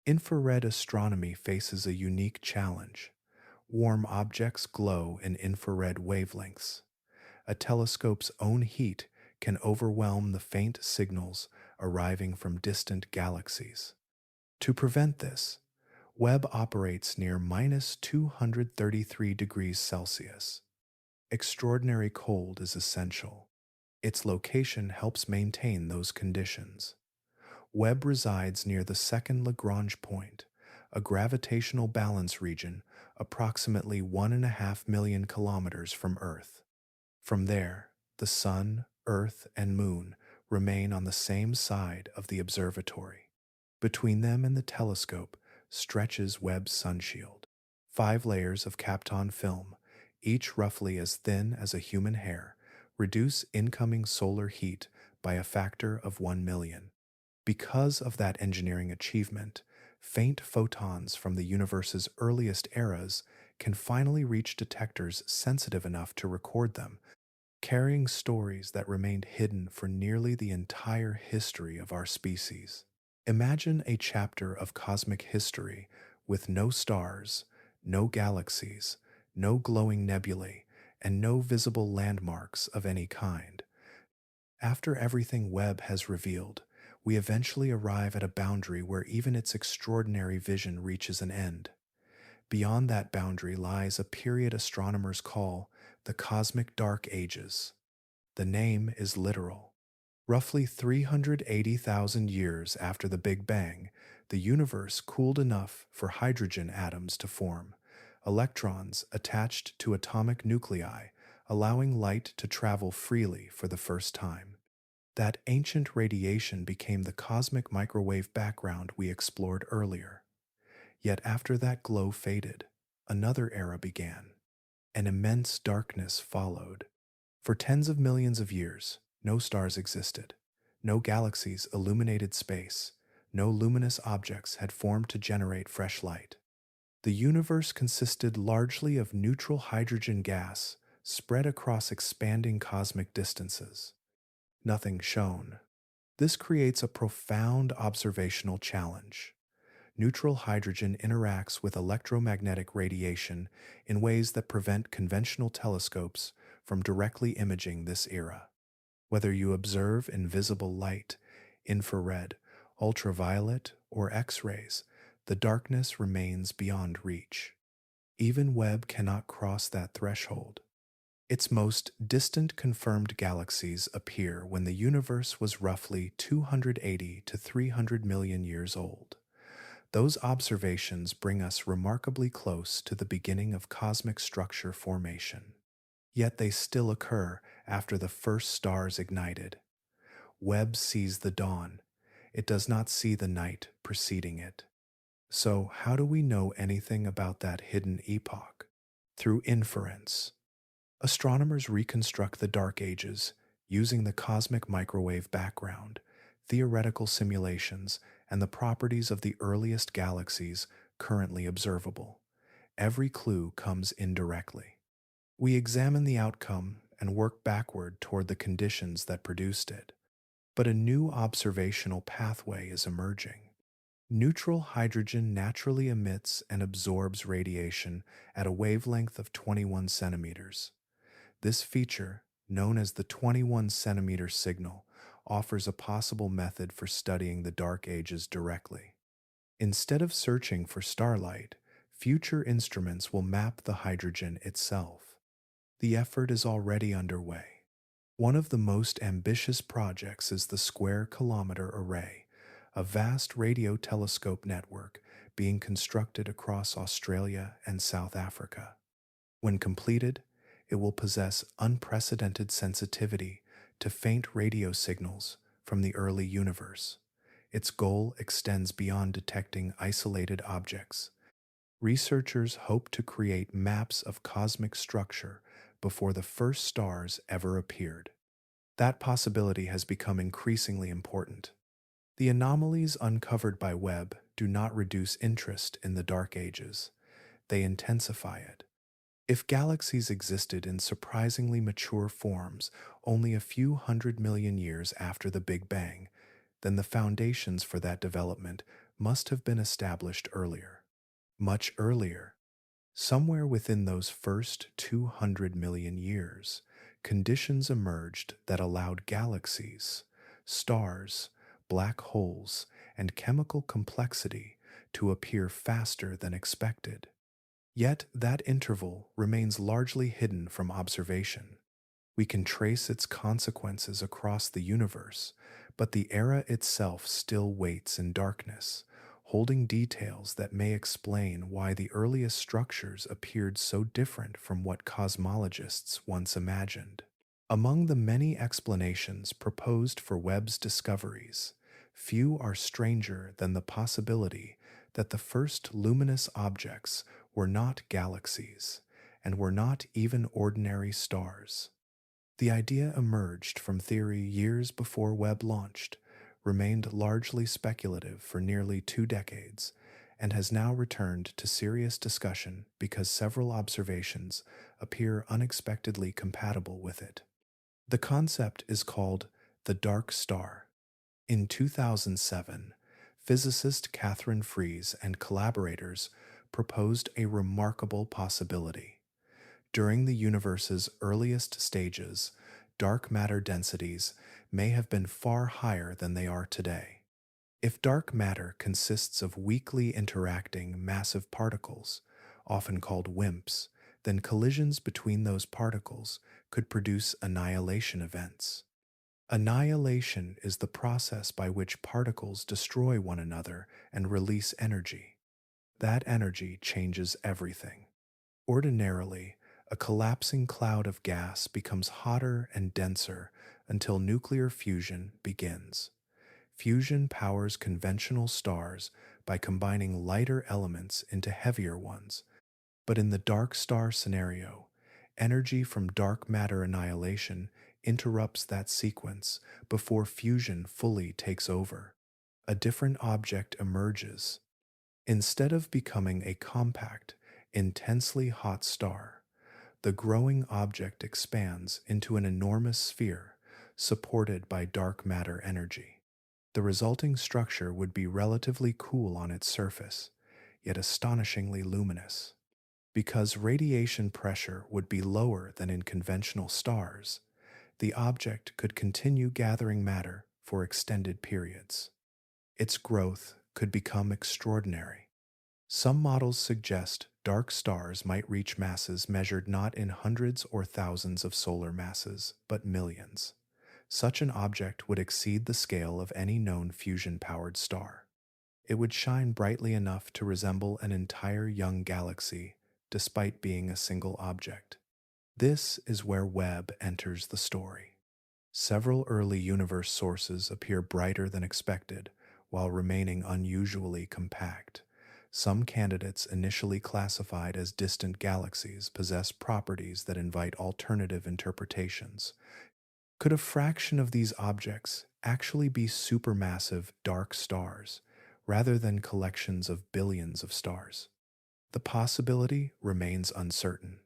Infrared astronomy faces a unique challenge. Warm objects glow in infrared wavelengths. A telescope's own heat can overwhelm the faint signals arriving from distant galaxies. To prevent this, Webb operates near minus 233 degrees Celsius. Extraordinary cold is essential. Its location helps maintain those conditions. Webb resides near the second Lagrange point, a gravitational balance region approximately 1.5 million kilometers from Earth. From there, the Sun, Earth, and Moon remain on the same side of the observatory. Between them and the telescope stretches Webb's sunshield, 5 layers of Kapton film, each roughly as thin as a human hair, reduce incoming solar heat by a factor of 1 million. Because of that engineering achievement, faint photons from the universe's earliest eras can finally reach detectors sensitive enough to record them, carrying stories that remained hidden for nearly the entire history of our species. Imagine a chapter of cosmic history with no stars, no galaxies, no glowing nebulae, and no visible landmarks of any kind. After everything Webb has revealed, we eventually arrive at a boundary where even its extraordinary vision reaches an end. Beyond that boundary lies a period astronomers call the cosmic dark ages. The name is literal. Roughly 380,000 years after the Big Bang, the universe cooled enough for hydrogen atoms to form, electrons attached to atomic nuclei, allowing light to travel freely for the first time. That ancient radiation became the cosmic microwave background we explored earlier. Yet after that glow faded, another era began. An immense darkness followed. For tens of millions of years, no stars existed. No galaxies illuminated space. No luminous objects had formed to generate fresh light. The universe consisted largely of neutral hydrogen gas spread across expanding cosmic distances. Nothing shone. This creates a profound observational challenge. Neutral hydrogen interacts with electromagnetic radiation in ways that prevent conventional telescopes from directly imaging this era. Whether you observe invisible light, infrared, ultraviolet, or X-rays, the darkness remains beyond reach. Even Webb cannot cross that threshold. Its most distant confirmed galaxies appear when the universe was roughly 280 to 300 million years old. Those observations bring us remarkably close to the beginning of cosmic structure formation. Yet they still occur after the first stars ignited. Webb sees the dawn. It does not see the night preceding it. So, how do we know anything about that hidden epoch? Through inference. Astronomers reconstruct the Dark Ages using the cosmic microwave background, theoretical simulations, and the properties of the earliest galaxies currently observable. Every clue comes indirectly. We examine the outcome and work backward toward the conditions that produced it. But a new observational pathway is emerging. Neutral hydrogen naturally emits and absorbs radiation at a wavelength of 21 centimeters. This feature, known as the 21 centimeter signal, offers a possible method for studying the dark ages directly. Instead of searching for starlight, future instruments will map the hydrogen itself. The effort is already underway. One of the most ambitious projects is the Square Kilometre Array, a vast radio telescope network being constructed across Australia and South Africa. When completed, it will possess unprecedented sensitivity to faint radio signals from the early universe. Its goal extends beyond detecting isolated objects. Researchers hope to create maps of cosmic structure before the first stars ever appeared. That possibility has become increasingly important. The anomalies uncovered by Webb do not reduce interest in the Dark Ages. They intensify it. If galaxies existed in surprisingly mature forms only a few 100 million years after the Big Bang, then the foundations for that development must have been established earlier. Much earlier. Somewhere within those first 200 million years, conditions emerged that allowed galaxies, stars, black holes, and chemical complexity to appear faster than expected. Yet that interval remains largely hidden from observation. We can trace its consequences across the universe, but the era itself still waits in darkness, holding details that may explain why the earliest structures appeared so different from what cosmologists once imagined. Among the many explanations proposed for Webb's discoveries, few are stranger than the possibility that the first luminous objects were not galaxies and were not even ordinary stars. The idea emerged from theory years before Webb launched, remained largely speculative for nearly 2 decades, and has now returned to serious discussion because several observations appear unexpectedly compatible with it. The concept is called the dark star. In 2007, physicist Catherine Fries and collaborators proposed a remarkable possibility. During the universe's earliest stages, dark matter densities may have been far higher than they are today. If dark matter consists of weakly interacting massive particles, often called WIMPs, then collisions between those particles could produce annihilation events. Annihilation is the process by which particles destroy one another and release energy. That energy changes everything. Ordinarily, a collapsing cloud of gas becomes hotter and denser until nuclear fusion begins. Fusion powers conventional stars by combining lighter elements into heavier ones, but in the dark star scenario, energy from dark matter annihilation interrupts that sequence before fusion fully takes over. A different object emerges. Instead of becoming a compact, intensely hot star, the growing object expands into an enormous sphere supported by dark matter energy. The resulting structure would be relatively cool on its surface, yet astonishingly luminous. Because radiation pressure would be lower than in conventional stars, the object could continue gathering matter for extended periods. Its growth could become extraordinary. Some models suggest dark stars might reach masses measured not in hundreds or thousands of solar masses, but millions. Such an object would exceed the scale of any known fusion-powered star. It would shine brightly enough to resemble an entire young galaxy, despite being a single object. This is where Webb enters the story. Several early universe sources appear brighter than expected, while remaining unusually compact. Some candidates initially classified as distant galaxies possess properties that invite alternative interpretations. Could a fraction of these objects actually be supermassive dark stars, rather than collections of billions of stars? The possibility remains uncertain,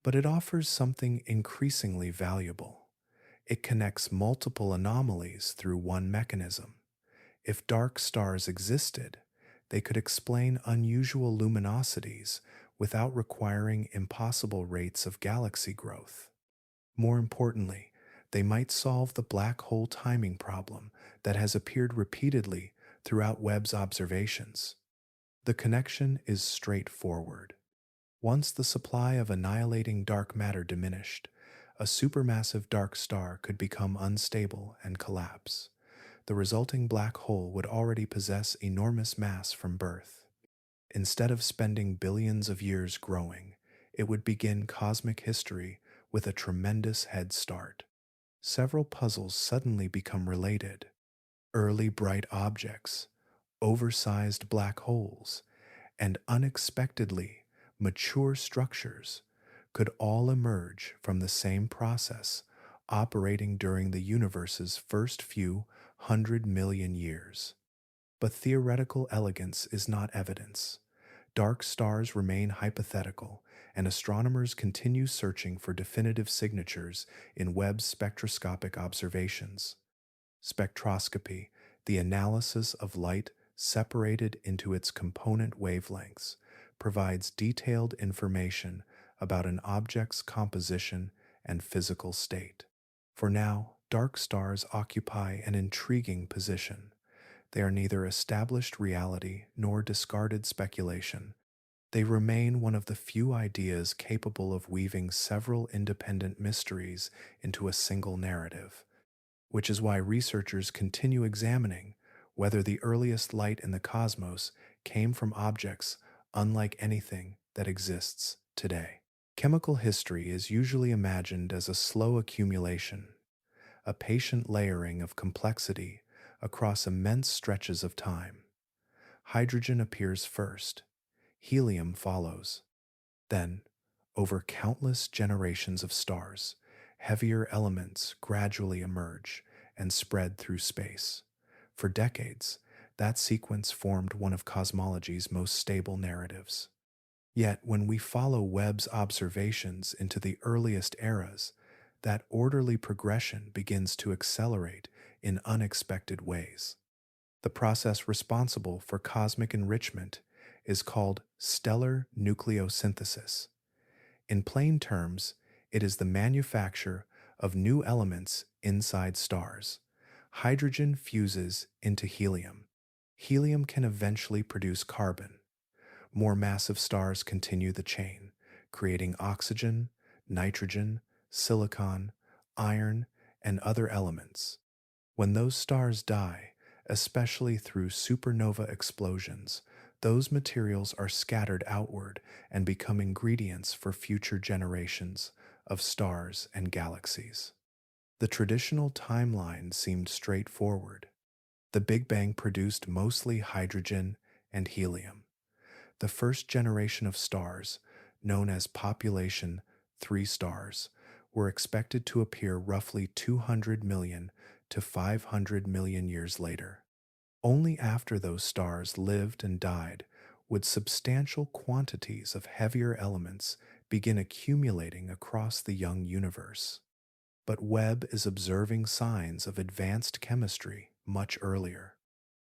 but it offers something increasingly valuable. It connects multiple anomalies through one mechanism. If dark stars existed, they could explain unusual luminosities without requiring impossible rates of galaxy growth. More importantly, they might solve the black hole timing problem that has appeared repeatedly throughout Webb's observations. The connection is straightforward. Once the supply of annihilating dark matter diminished, a supermassive dark star could become unstable and collapse. The resulting black hole would already possess enormous mass from birth. Instead of spending billions of years growing, it would begin cosmic history with a tremendous head start. Several puzzles suddenly become related. Early bright objects, oversized black holes, and unexpectedly mature structures could all emerge from the same process operating during the universe's first few 100 million years. But theoretical elegance is not evidence. Dark stars remain hypothetical, and astronomers continue searching for definitive signatures in Webb's spectroscopic observations. Spectroscopy, the analysis of light separated into its component wavelengths, provides detailed information about an object's composition and physical state. For now, dark stars occupy an intriguing position. They are neither established reality nor discarded speculation. They remain one of the few ideas capable of weaving several independent mysteries into a single narrative, which is why researchers continue examining whether the earliest light in the cosmos came from objects unlike anything that exists today. Chemical history is usually imagined as a slow accumulation, a patient layering of complexity across immense stretches of time. Hydrogen appears first, helium follows. Then, over countless generations of stars, heavier elements gradually emerge and spread through space. For decades, that sequence formed one of cosmology's most stable narratives. Yet, when we follow Webb's observations into the earliest eras, that orderly progression begins to accelerate in unexpected ways. The process responsible for cosmic enrichment is called stellar nucleosynthesis. In plain terms, it is the manufacture of new elements inside stars. Hydrogen fuses into helium. Helium can eventually produce carbon. More massive stars continue the chain, creating oxygen, nitrogen, silicon, iron, and other elements. When those stars die, especially through supernova explosions, those materials are scattered outward and become ingredients for future generations of stars and galaxies. The traditional timeline seemed straightforward. The Big Bang produced mostly hydrogen and helium. The first generation of stars, known as population 3 stars, were expected to appear roughly 200 million to 500 million years later. Only after those stars lived and died would substantial quantities of heavier elements begin accumulating across the young universe. But Webb is observing signs of advanced chemistry much earlier.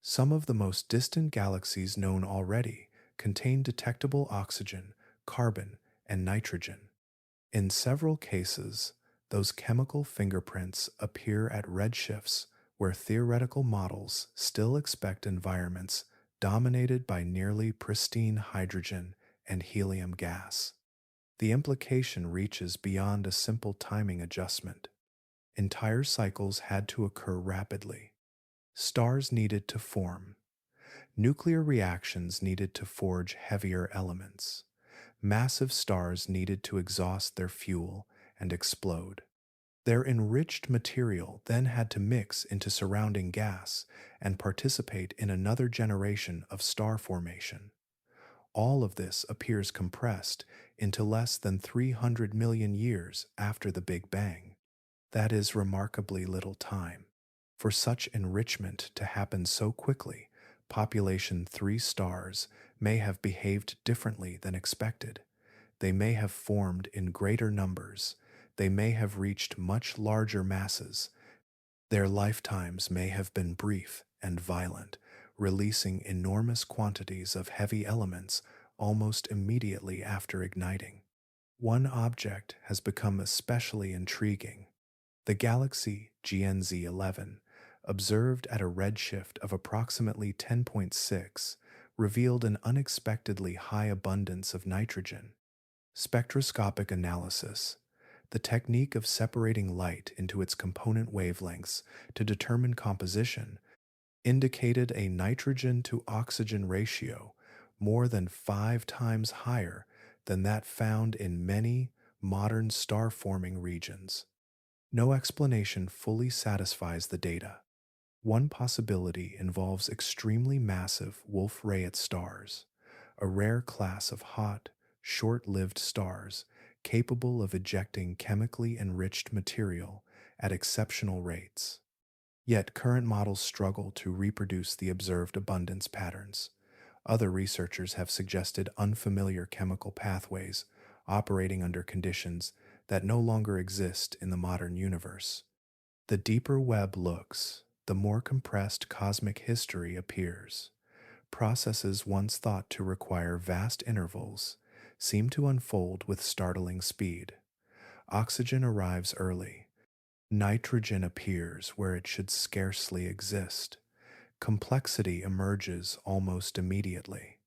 Some of the most distant galaxies known already contain detectable oxygen, carbon, and nitrogen. In several cases, those chemical fingerprints appear at redshifts where theoretical models still expect environments dominated by nearly pristine hydrogen and helium gas. The implication reaches beyond a simple timing adjustment. Entire cycles had to occur rapidly. Stars needed to form. Nuclear reactions needed to forge heavier elements. Massive stars needed to exhaust their fuel and explode. Their enriched material then had to mix into surrounding gas and participate in another generation of star formation. All of this appears compressed into less than 300 million years after the Big Bang. That is remarkably little time. For such enrichment to happen so quickly, population 3 stars may have behaved differently than expected. They may have formed in greater numbers. They may have reached much larger masses. Their lifetimes may have been brief and violent, releasing enormous quantities of heavy elements almost immediately after igniting. One object has become especially intriguing. The galaxy GNZ 11, observed at a redshift of approximately 10.6, revealed an unexpectedly high abundance of nitrogen. Spectroscopic analysis, the technique of separating light into its component wavelengths to determine composition, indicated a nitrogen to oxygen ratio more than 5 times higher than that found in many modern star-forming regions. No explanation fully satisfies the data. One possibility involves extremely massive Wolf-Rayet stars, a rare class of hot, short-lived stars capable of ejecting chemically enriched material at exceptional rates. Yet current models struggle to reproduce the observed abundance patterns. Other researchers have suggested unfamiliar chemical pathways operating under conditions that no longer exist in the modern universe. The deeper Webb looks, the more compressed cosmic history appears. Processes once thought to require vast intervals seem to unfold with startling speed. Oxygen arrives early. Nitrogen appears where it should scarcely exist. Complexity emerges almost immediately.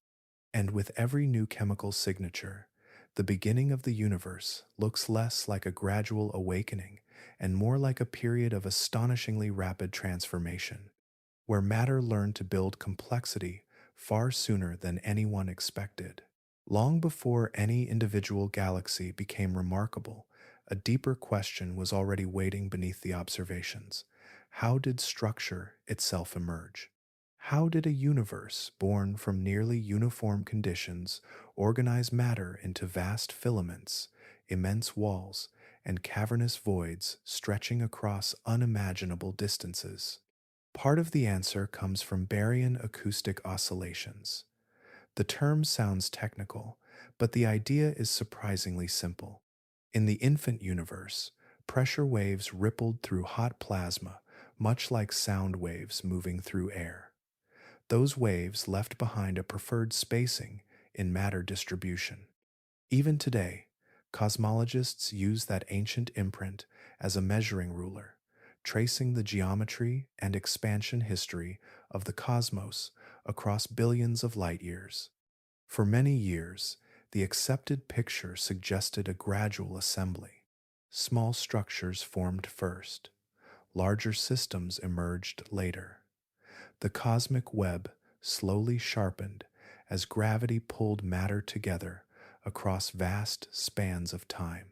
And with every new chemical signature, the beginning of the universe looks less like a gradual awakening and more like a period of astonishingly rapid transformation, where matter learned to build complexity far sooner than anyone expected. Long before any individual galaxy became remarkable, a deeper question was already waiting beneath the observations. How did structure itself emerge? How did a universe born from nearly uniform conditions organize matter into vast filaments, immense walls, and cavernous voids stretching across unimaginable distances? Part of the answer comes from baryon acoustic oscillations. The term sounds technical, but the idea is surprisingly simple. In the infant universe, pressure waves rippled through hot plasma, much like sound waves moving through air. Those waves left behind a preferred spacing in matter distribution. Even today, cosmologists use that ancient imprint as a measuring ruler, tracing the geometry and expansion history of the cosmos across billions of light years. For many years, the accepted picture suggested a gradual assembly. Small structures formed first, larger systems emerged later. The cosmic web slowly sharpened as gravity pulled matter together across vast spans of time.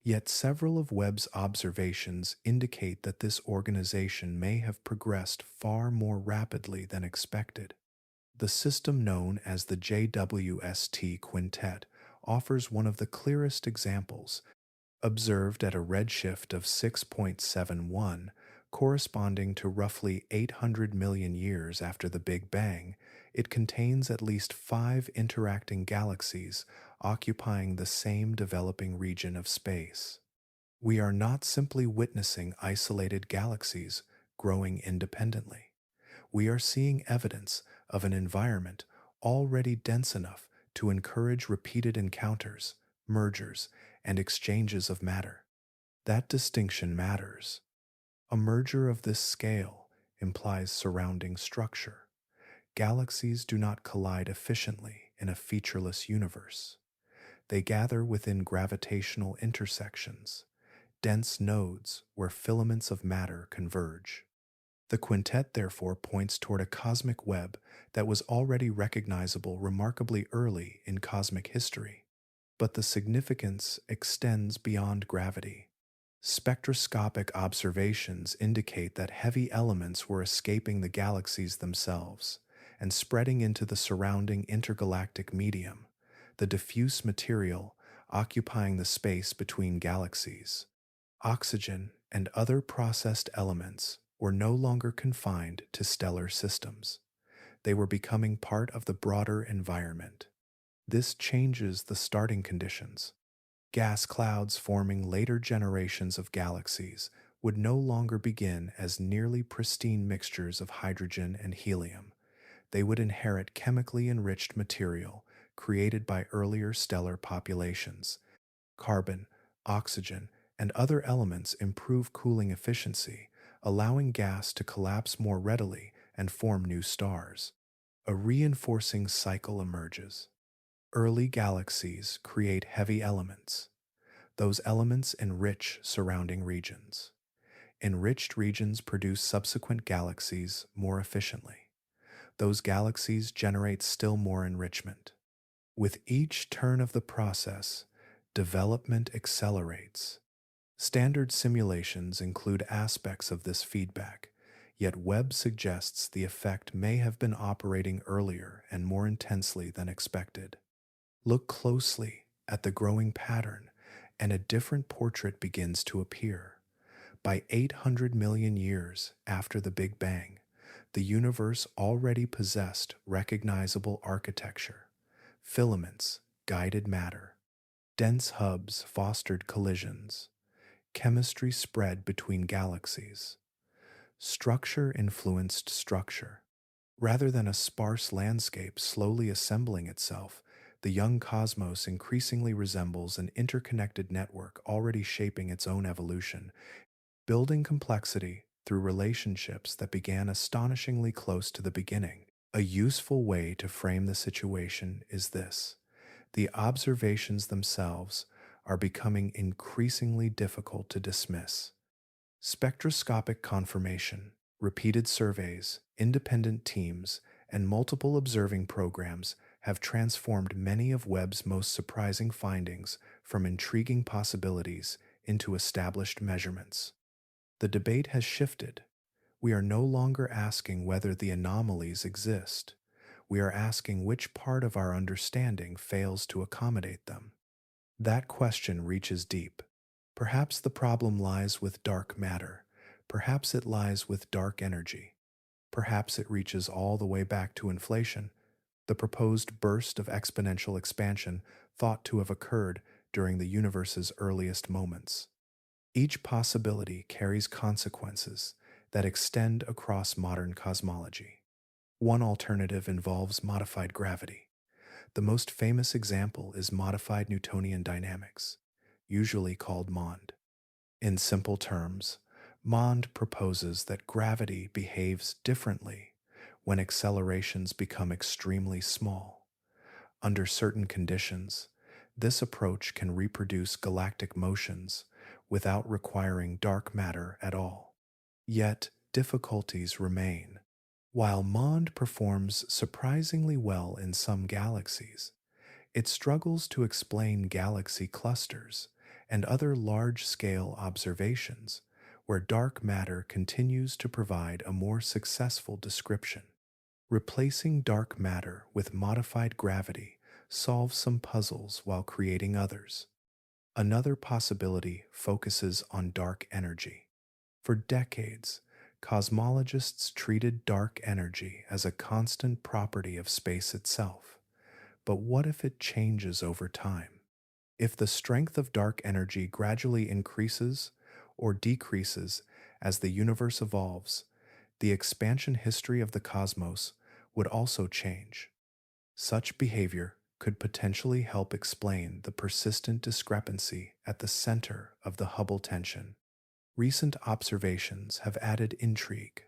Yet several of Webb's observations indicate that this organization may have progressed far more rapidly than expected. The system known as the JWST quintet offers one of the clearest examples, observed at a redshift of 6.71, corresponding to roughly 800 million years after the Big Bang. It contains at least 5 interacting galaxies occupying the same developing region of space. We are not simply witnessing isolated galaxies growing independently. We are seeing evidence of an environment already dense enough to encourage repeated encounters, mergers, and exchanges of matter. That distinction matters. A merger of this scale implies surrounding structure. Galaxies do not collide efficiently in a featureless universe. They gather within gravitational intersections, dense nodes where filaments of matter converge. The quintet therefore points toward a cosmic web that was already recognizable remarkably early in cosmic history. But the significance extends beyond gravity. Spectroscopic observations indicate that heavy elements were escaping the galaxies themselves and spreading into the surrounding intergalactic medium, the diffuse material occupying the space between galaxies. Oxygen and other processed elements were no longer confined to stellar systems. They were becoming part of the broader environment. This changes the starting conditions. Gas clouds forming later generations of galaxies would no longer begin as nearly pristine mixtures of hydrogen and helium. They would inherit chemically enriched material created by earlier stellar populations. Carbon, oxygen, and other elements improve cooling efficiency, allowing gas to collapse more readily and form new stars. A reinforcing cycle emerges. Early galaxies create heavy elements. Those elements enrich surrounding regions. Enriched regions produce subsequent galaxies more efficiently. Those galaxies generate still more enrichment. With each turn of the process, development accelerates. Standard simulations include aspects of this feedback, yet Webb suggests the effect may have been operating earlier and more intensely than expected. Look closely at the growing pattern, and a different portrait begins to appear. By 800 million years after the Big Bang, the universe already possessed recognizable architecture. Filaments guided matter. Dense hubs fostered collisions. Chemistry spread between galaxies. Structure influenced structure. Rather than a sparse landscape slowly assembling itself, the young cosmos increasingly resembles an interconnected network already shaping its own evolution, building complexity through relationships that began astonishingly close to the beginning. A useful way to frame the situation is this: the observations themselves are becoming increasingly difficult to dismiss. Spectroscopic confirmation, repeated surveys, independent teams, and multiple observing programs have transformed many of Webb's most surprising findings from intriguing possibilities into established measurements. The debate has shifted. We are no longer asking whether the anomalies exist. We are asking which part of our understanding fails to accommodate them. That question reaches deep. Perhaps the problem lies with dark matter. Perhaps it lies with dark energy. Perhaps it reaches all the way back to inflation, the proposed burst of exponential expansion thought to have occurred during the universe's earliest moments. Each possibility carries consequences that extend across modern cosmology. One alternative involves modified gravity. The most famous example is modified Newtonian dynamics, usually called MOND. In simple terms, MOND proposes that gravity behaves differently when accelerations become extremely small. Under certain conditions, this approach can reproduce galactic motions without requiring dark matter at all. Yet, difficulties remain. While MOND performs surprisingly well in some galaxies, it struggles to explain galaxy clusters and other large-scale observations where dark matter continues to provide a more successful description. Replacing dark matter with modified gravity solves some puzzles while creating others. Another possibility focuses on dark energy. For decades, cosmologists treated dark energy as a constant property of space itself. But what if it changes over time? If the strength of dark energy gradually increases or decreases as the universe evolves, the expansion history of the cosmos would also change. Such behavior could potentially help explain the persistent discrepancy at the center of the Hubble tension. Recent observations have added intrigue.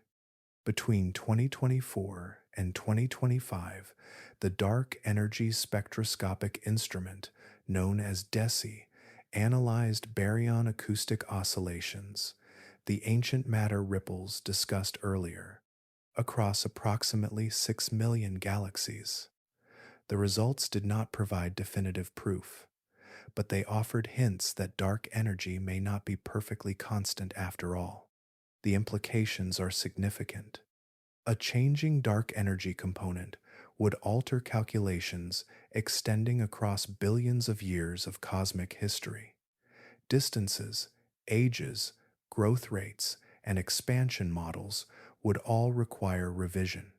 Between 2024 and 2025, the Dark Energy Spectroscopic Instrument, known as DESI, analyzed baryon acoustic oscillations, the ancient matter ripples discussed earlier, across approximately 6 million galaxies. The results did not provide definitive proof, but they offered hints that dark energy may not be perfectly constant after all. The implications are significant. A changing dark energy component would alter calculations extending across billions of years of cosmic history. Distances, ages, growth rates, and expansion models would all require revision.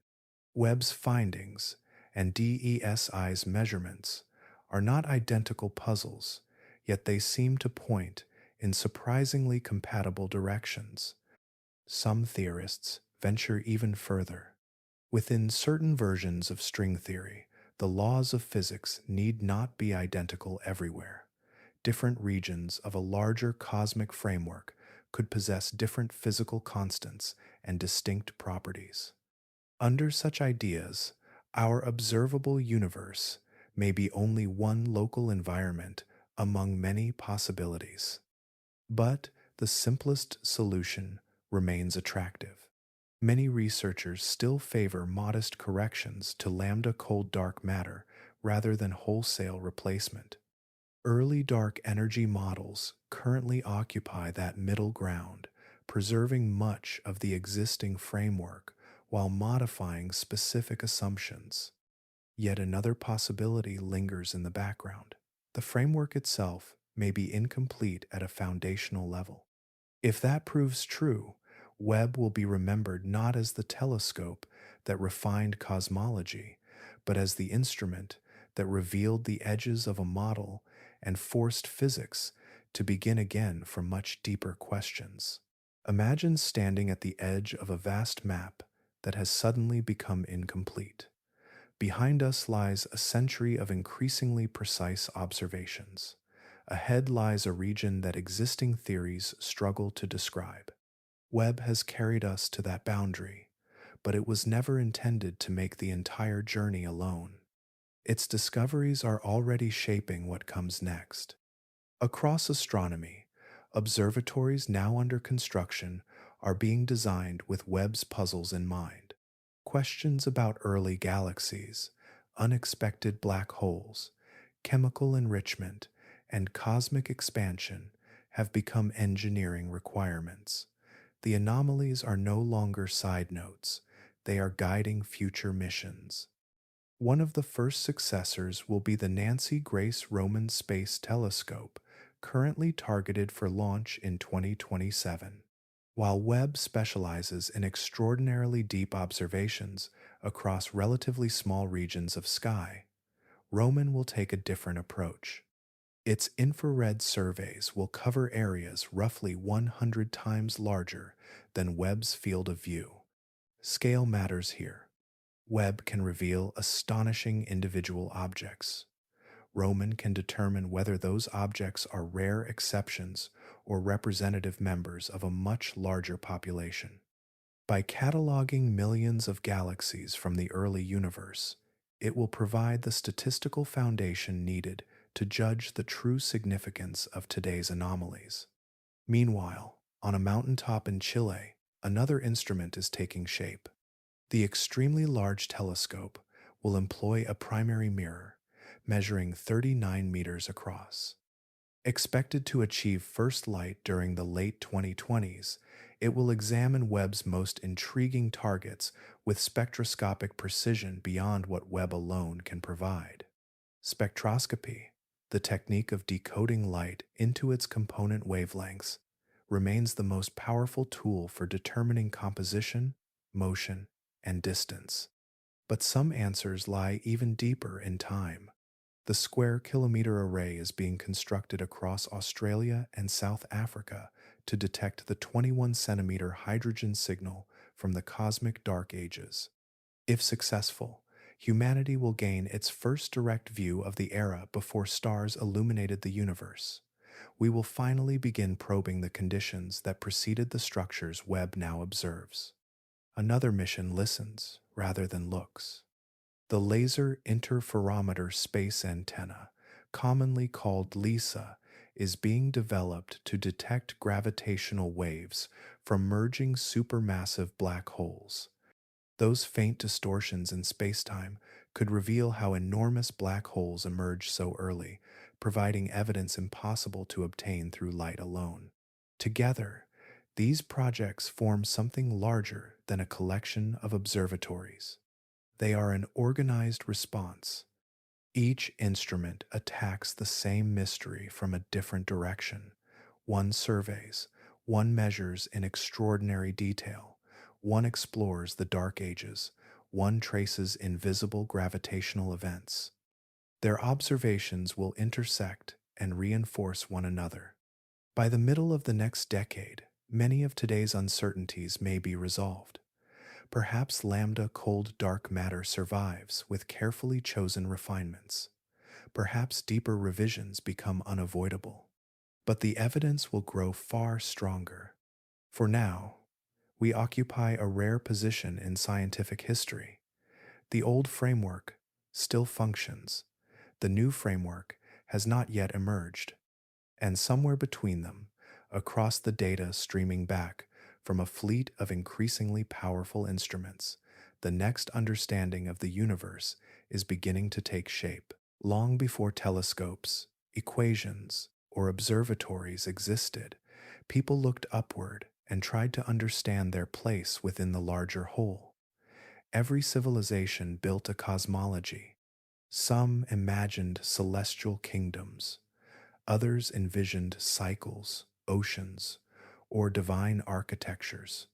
Webb's findings and DESI's measurements are not identical puzzles, yet they seem to point in surprisingly compatible directions. Some theorists venture even further. Within certain versions of string theory, the laws of physics need not be identical everywhere. Different regions of a larger cosmic framework could possess different physical constants and distinct properties. Under such ideas, our observable universe may be only one local environment among many possibilities. But the simplest solution remains attractive. Many researchers still favor modest corrections to lambda cold dark matter rather than wholesale replacement. Early dark energy models currently occupy that middle ground, preserving much of the existing framework while modifying specific assumptions. Yet another possibility lingers in the background. The framework itself may be incomplete at a foundational level. If that proves true, Webb will be remembered not as the telescope that refined cosmology, but as the instrument that revealed the edges of a model and forced physics to begin again for much deeper questions. Imagine standing at the edge of a vast map, that has suddenly become incomplete. Behind us lies a century of increasingly precise observations. Ahead lies a region that existing theories struggle to describe. Webb has carried us to that boundary, but it was never intended to make the entire journey alone. Its discoveries are already shaping what comes next. Across astronomy, observatories now under construction are being designed with Webb's puzzles in mind. Questions about early galaxies, unexpected black holes, chemical enrichment, and cosmic expansion have become engineering requirements. The anomalies are no longer side notes, they are guiding future missions. One of the first successors will be the Nancy Grace Roman Space Telescope, currently targeted for launch in 2027. While Webb specializes in extraordinarily deep observations across relatively small regions of sky, Roman will take a different approach. Its infrared surveys will cover areas roughly 100 times larger than Webb's field of view. Scale matters here. Webb can reveal astonishing individual objects. Roman can determine whether those objects are rare exceptions or representative members of a much larger population. By cataloging millions of galaxies from the early universe, it will provide the statistical foundation needed to judge the true significance of today's anomalies. Meanwhile, on a mountaintop in Chile, another instrument is taking shape. The extremely large telescope will employ a primary mirror, measuring 39 meters across. Expected to achieve first light during the late 2020s, it will examine Webb's most intriguing targets with spectroscopic precision beyond what Webb alone can provide. Spectroscopy, the technique of decoding light into its component wavelengths, remains the most powerful tool for determining composition, motion, and distance. But some answers lie even deeper in time. The Square Kilometre Array is being constructed across Australia and South Africa to detect the 21-centimeter hydrogen signal from the cosmic dark ages. If successful, humanity will gain its first direct view of the era before stars illuminated the universe. We will finally begin probing the conditions that preceded the structures Webb now observes. Another mission listens rather than looks. The Laser Interferometer Space Antenna, commonly called LISA, is being developed to detect gravitational waves from merging supermassive black holes. Those faint distortions in spacetime could reveal how enormous black holes emerge so early, providing evidence impossible to obtain through light alone. Together, these projects form something larger than a collection of observatories. They are an organized response. Each instrument attacks the same mystery from a different direction. One surveys, one measures in extraordinary detail, one explores the dark ages, one traces invisible gravitational events. Their observations will intersect and reinforce one another. By the middle of the next decade, many of today's uncertainties may be resolved. Perhaps lambda cold dark matter survives with carefully chosen refinements. Perhaps deeper revisions become unavoidable. But the evidence will grow far stronger. For now, we occupy a rare position in scientific history. The old framework still functions. The new framework has not yet emerged. And somewhere between them, across the data streaming back from a fleet of increasingly powerful instruments, the next understanding of the universe is beginning to take shape. Long before telescopes, equations, or observatories existed, people looked upward and tried to understand their place within the larger whole. Every civilization built a cosmology. Some imagined celestial kingdoms. Others envisioned cycles, oceans, or divine architectures.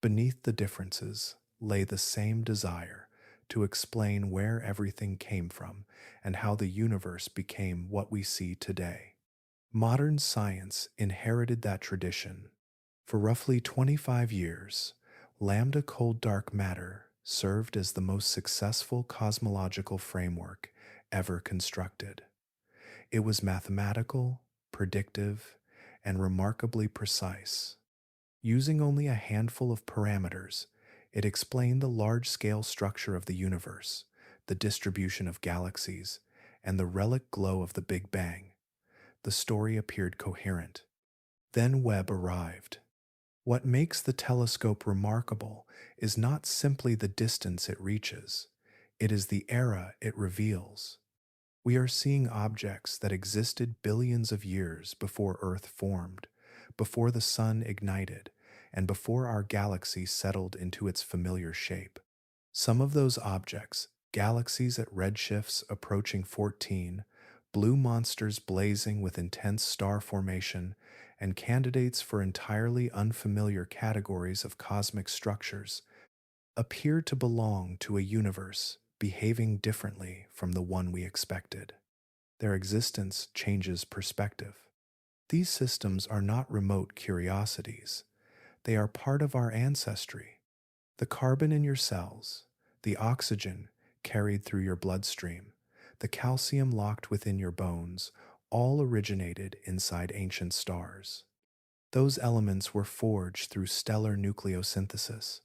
Beneath the differences lay the same desire to explain where everything came from and how the universe became what we see today. Modern science inherited that tradition. For roughly 25 years, Lambda cold dark matter served as the most successful cosmological framework ever constructed. It was mathematical, predictive, and remarkably precise. Using only a handful of parameters, it explained the large scale structure of the universe, the distribution of galaxies, and the relic glow of the Big Bang. The story appeared coherent. Then Webb arrived. What makes the telescope remarkable is not simply the distance it reaches, it is the era it reveals. We are seeing objects that existed billions of years before Earth formed, before the Sun ignited, and before our galaxy settled into its familiar shape. Some of those objects, galaxies at redshifts approaching 14, blue monsters blazing with intense star formation, and candidates for entirely unfamiliar categories of cosmic structures, appear to belong to a universe behaving differently from the one we expected. Their existence changes perspective. These systems are not remote curiosities. They are part of our ancestry. The carbon in your cells, the oxygen carried through your bloodstream, the calcium locked within your bones, all originated inside ancient stars. Those elements were forged through stellar nucleosynthesis,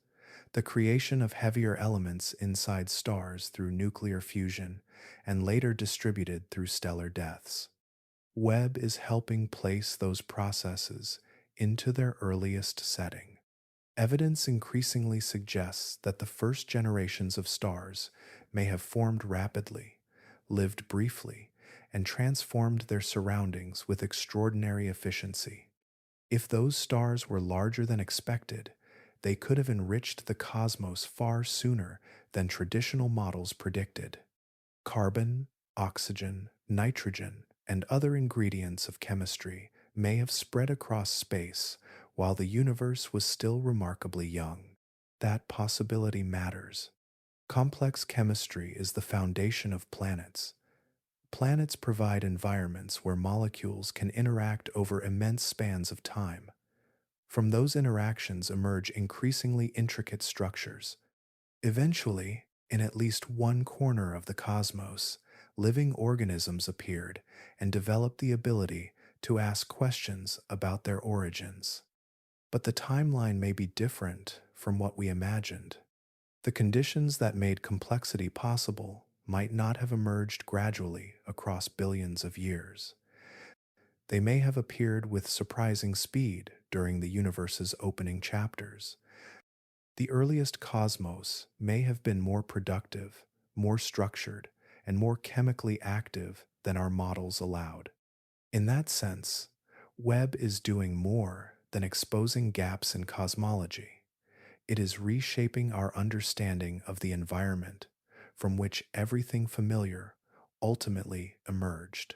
the creation of heavier elements inside stars through nuclear fusion, and later distributed through stellar deaths. Webb is helping place those processes into their earliest setting. Evidence increasingly suggests that the first generations of stars may have formed rapidly, lived briefly, and transformed their surroundings with extraordinary efficiency. If those stars were larger than expected, they could have enriched the cosmos far sooner than traditional models predicted. Carbon, oxygen, nitrogen, and other ingredients of chemistry may have spread across space while the universe was still remarkably young. That possibility matters. Complex chemistry is the foundation of planets. Planets provide environments where molecules can interact over immense spans of time. From those interactions emerge increasingly intricate structures. Eventually, in at least one corner of the cosmos, living organisms appeared and developed the ability to ask questions about their origins. But the timeline may be different from what we imagined. The conditions that made complexity possible might not have emerged gradually across billions of years. They may have appeared with surprising speed during the universe's opening chapters. The earliest cosmos may have been more productive, more structured, and more chemically active than our models allowed. In that sense, Webb is doing more than exposing gaps in cosmology. It is reshaping our understanding of the environment from which everything familiar ultimately emerged.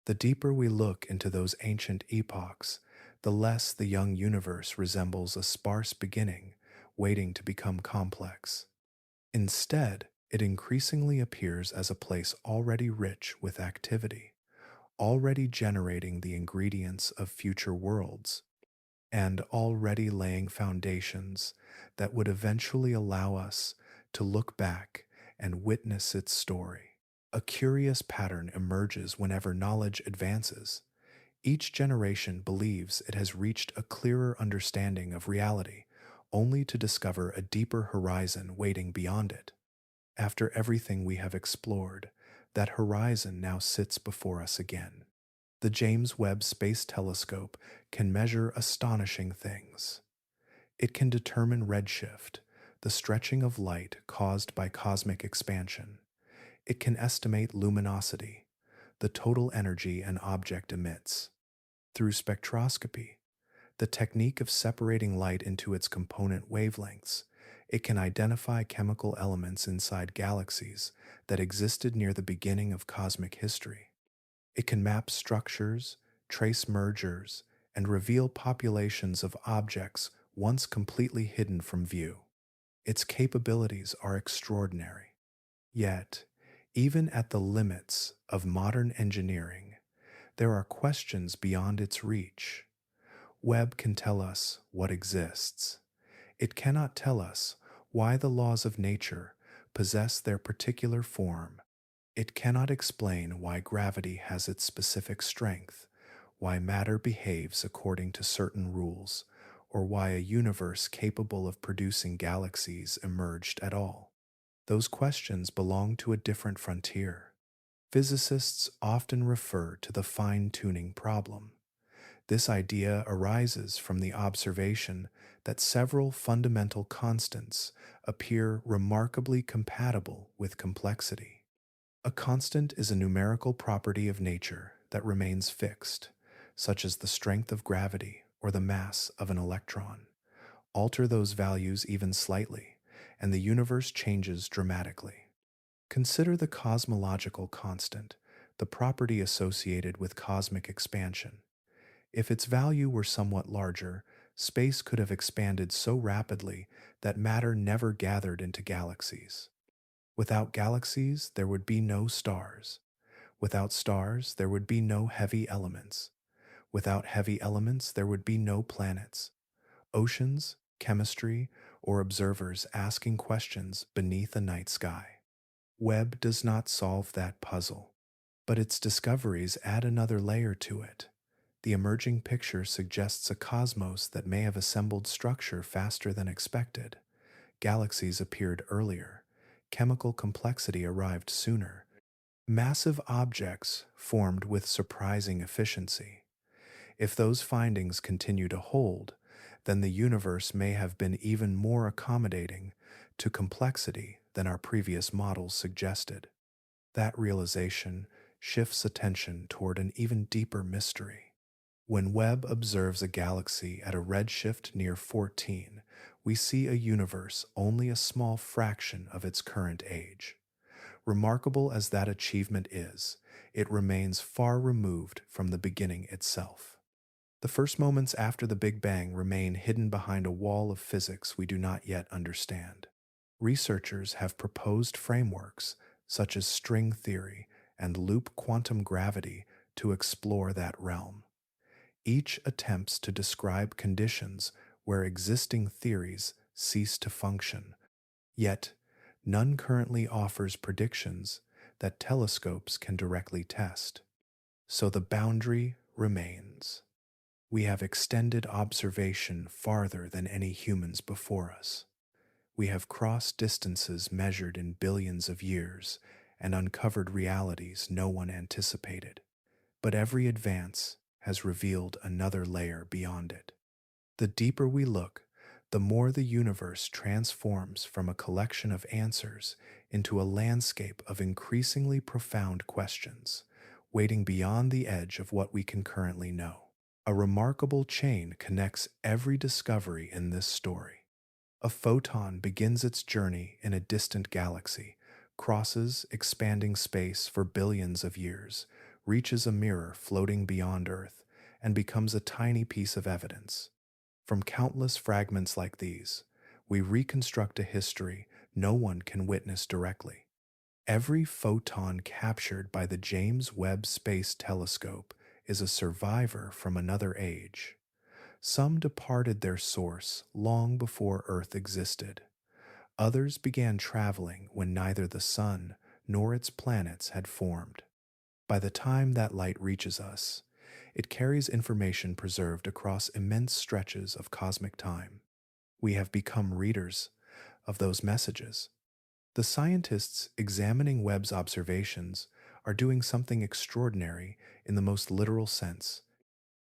The deeper we look into those ancient epochs, the less the young universe resembles a sparse beginning waiting to become complex. Instead, it increasingly appears as a place already rich with activity, already generating the ingredients of future worlds, and already laying foundations that would eventually allow us to look back and witness its story. A curious pattern emerges whenever knowledge advances. Each generation believes it has reached a clearer understanding of reality, only to discover a deeper horizon waiting beyond it. After everything we have explored, that horizon now sits before us again. The James Webb Space Telescope can measure astonishing things. It can determine redshift, the stretching of light caused by cosmic expansion. It can estimate luminosity, the total energy an object emits. Through spectroscopy, the technique of separating light into its component wavelengths, it can identify chemical elements inside galaxies that existed near the beginning of cosmic history. It can map structures, trace mergers, and reveal populations of objects once completely hidden from view. Its capabilities are extraordinary. Yet, even at the limits of modern engineering, there are questions beyond its reach. Webb can tell us what exists. It cannot tell us why the laws of nature possess their particular form. It cannot explain why gravity has its specific strength, why matter behaves according to certain rules, or why a universe capable of producing galaxies emerged at all. Those questions belong to a different frontier. Physicists often refer to the fine-tuning problem. This idea arises from the observation that several fundamental constants appear remarkably compatible with complexity. A constant is a numerical property of nature that remains fixed, such as the strength of gravity or the mass of an electron. Alter those values even slightly, and the universe changes dramatically. Consider the cosmological constant, the property associated with cosmic expansion. If its value were somewhat larger, space could have expanded so rapidly that matter never gathered into galaxies. Without galaxies, there would be no stars. Without stars, there would be no heavy elements. Without heavy elements, there would be no planets, oceans, chemistry, or observers asking questions beneath a night sky. Webb does not solve that puzzle, but its discoveries add another layer to it. The emerging picture suggests a cosmos that may have assembled structure faster than expected. Galaxies appeared earlier. Chemical complexity arrived sooner. Massive objects formed with surprising efficiency. If those findings continue to hold, then the universe may have been even more accommodating to complexity than our previous models suggested. That realization shifts attention toward an even deeper mystery. When Webb observes a galaxy at a redshift near 14, we see a universe only a small fraction of its current age. Remarkable as that achievement is, it remains far removed from the beginning itself. The first moments after the Big Bang remain hidden behind a wall of physics we do not yet understand. Researchers have proposed frameworks such as string theory and loop quantum gravity to explore that realm. Each attempts to describe conditions where existing theories cease to function, yet none currently offers predictions that telescopes can directly test. So the boundary remains. We have extended observation farther than any humans before us. We have crossed distances measured in billions of years and uncovered realities no one anticipated. But every advance has revealed another layer beyond it. The deeper we look, the more the universe transforms from a collection of answers into a landscape of increasingly profound questions, waiting beyond the edge of what we can currently know. A remarkable chain connects every discovery in this story. A photon begins its journey in a distant galaxy, crosses expanding space for billions of years, reaches a mirror floating beyond Earth, and becomes a tiny piece of evidence. From countless fragments like these, we reconstruct a history no one can witness directly. Every photon captured by the James Webb Space Telescope is a survivor from another age. Some departed their source long before Earth existed. Others began traveling when neither the Sun nor its planets had formed. By the time that light reaches us, it carries information preserved across immense stretches of cosmic time. We have become readers of those messages. The scientists examining Webb's observations are doing something extraordinary in the most literal sense.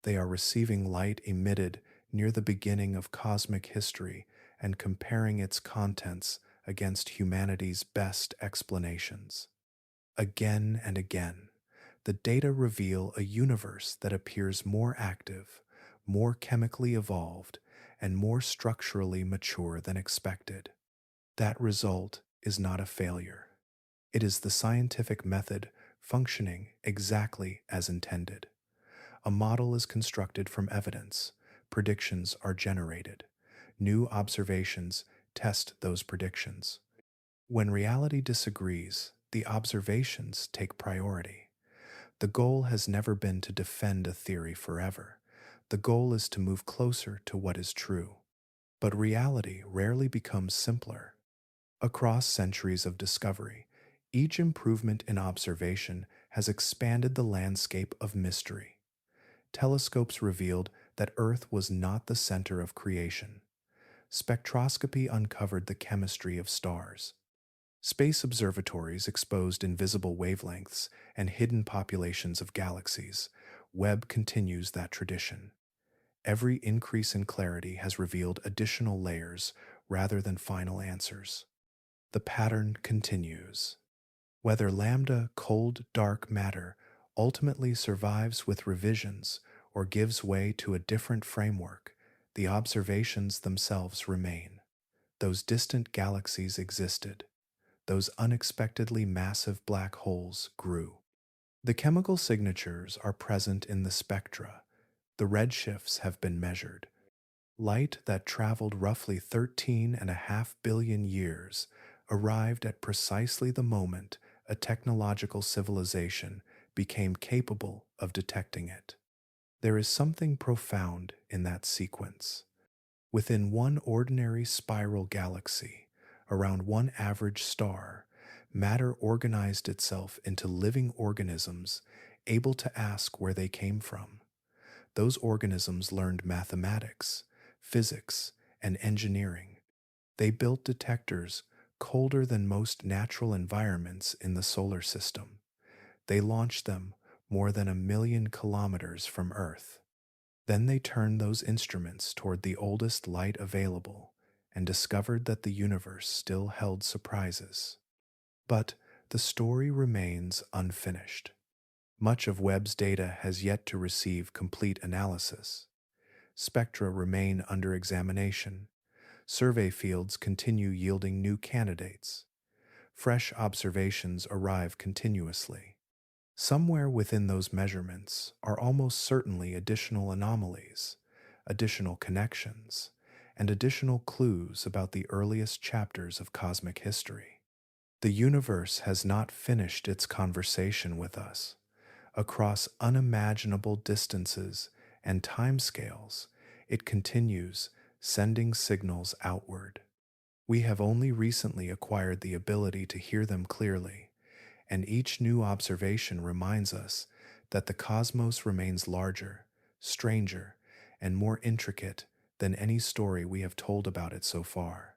They are receiving light emitted near the beginning of cosmic history and comparing its contents against humanity's best explanations. Again and again, the data reveal a universe that appears more active, more chemically evolved, and more structurally mature than expected. That result is not a failure. It is the scientific method functioning exactly as intended. A model is constructed from evidence, predictions are generated, new observations test those predictions. When reality disagrees, the observations take priority. The goal has never been to defend a theory forever. The goal is to move closer to what is true. But reality rarely becomes simpler. Across centuries of discovery, each improvement in observation has expanded the landscape of mystery. Telescopes revealed that Earth was not the center of creation. Spectroscopy uncovered the chemistry of stars. Space observatories exposed invisible wavelengths and hidden populations of galaxies. Webb continues that tradition. Every increase in clarity has revealed additional layers rather than final answers. The pattern continues. Whether lambda cold dark matter ultimately survives with revisions or gives way to a different framework, the observations themselves remain. Those distant galaxies existed. Those unexpectedly massive black holes grew. The chemical signatures are present in the spectra. The redshifts have been measured. Light that traveled roughly 13.5 billion years arrived at precisely the moment a technological civilization became capable of detecting it. There is something profound in that sequence. Within one ordinary spiral galaxy, around one average star, matter organized itself into living organisms able to ask where they came from. Those organisms learned mathematics, physics, and engineering. They built detectors colder than most natural environments in the solar system. They launched them more than 1 million kilometers from Earth. Then they turned those instruments toward the oldest light available and discovered that the universe still held surprises. But the story remains unfinished. Much of Webb's data has yet to receive complete analysis. Spectra remain under examination. Survey fields continue yielding new candidates. Fresh observations arrive continuously. Somewhere within those measurements are almost certainly additional anomalies, additional connections, and additional clues about the earliest chapters of cosmic history. The universe has not finished its conversation with us. Across unimaginable distances and timescales, it continues, sending signals outward. We have only recently acquired the ability to hear them clearly, and each new observation reminds us that the cosmos remains larger, stranger, and more intricate than any story we have told about it so far.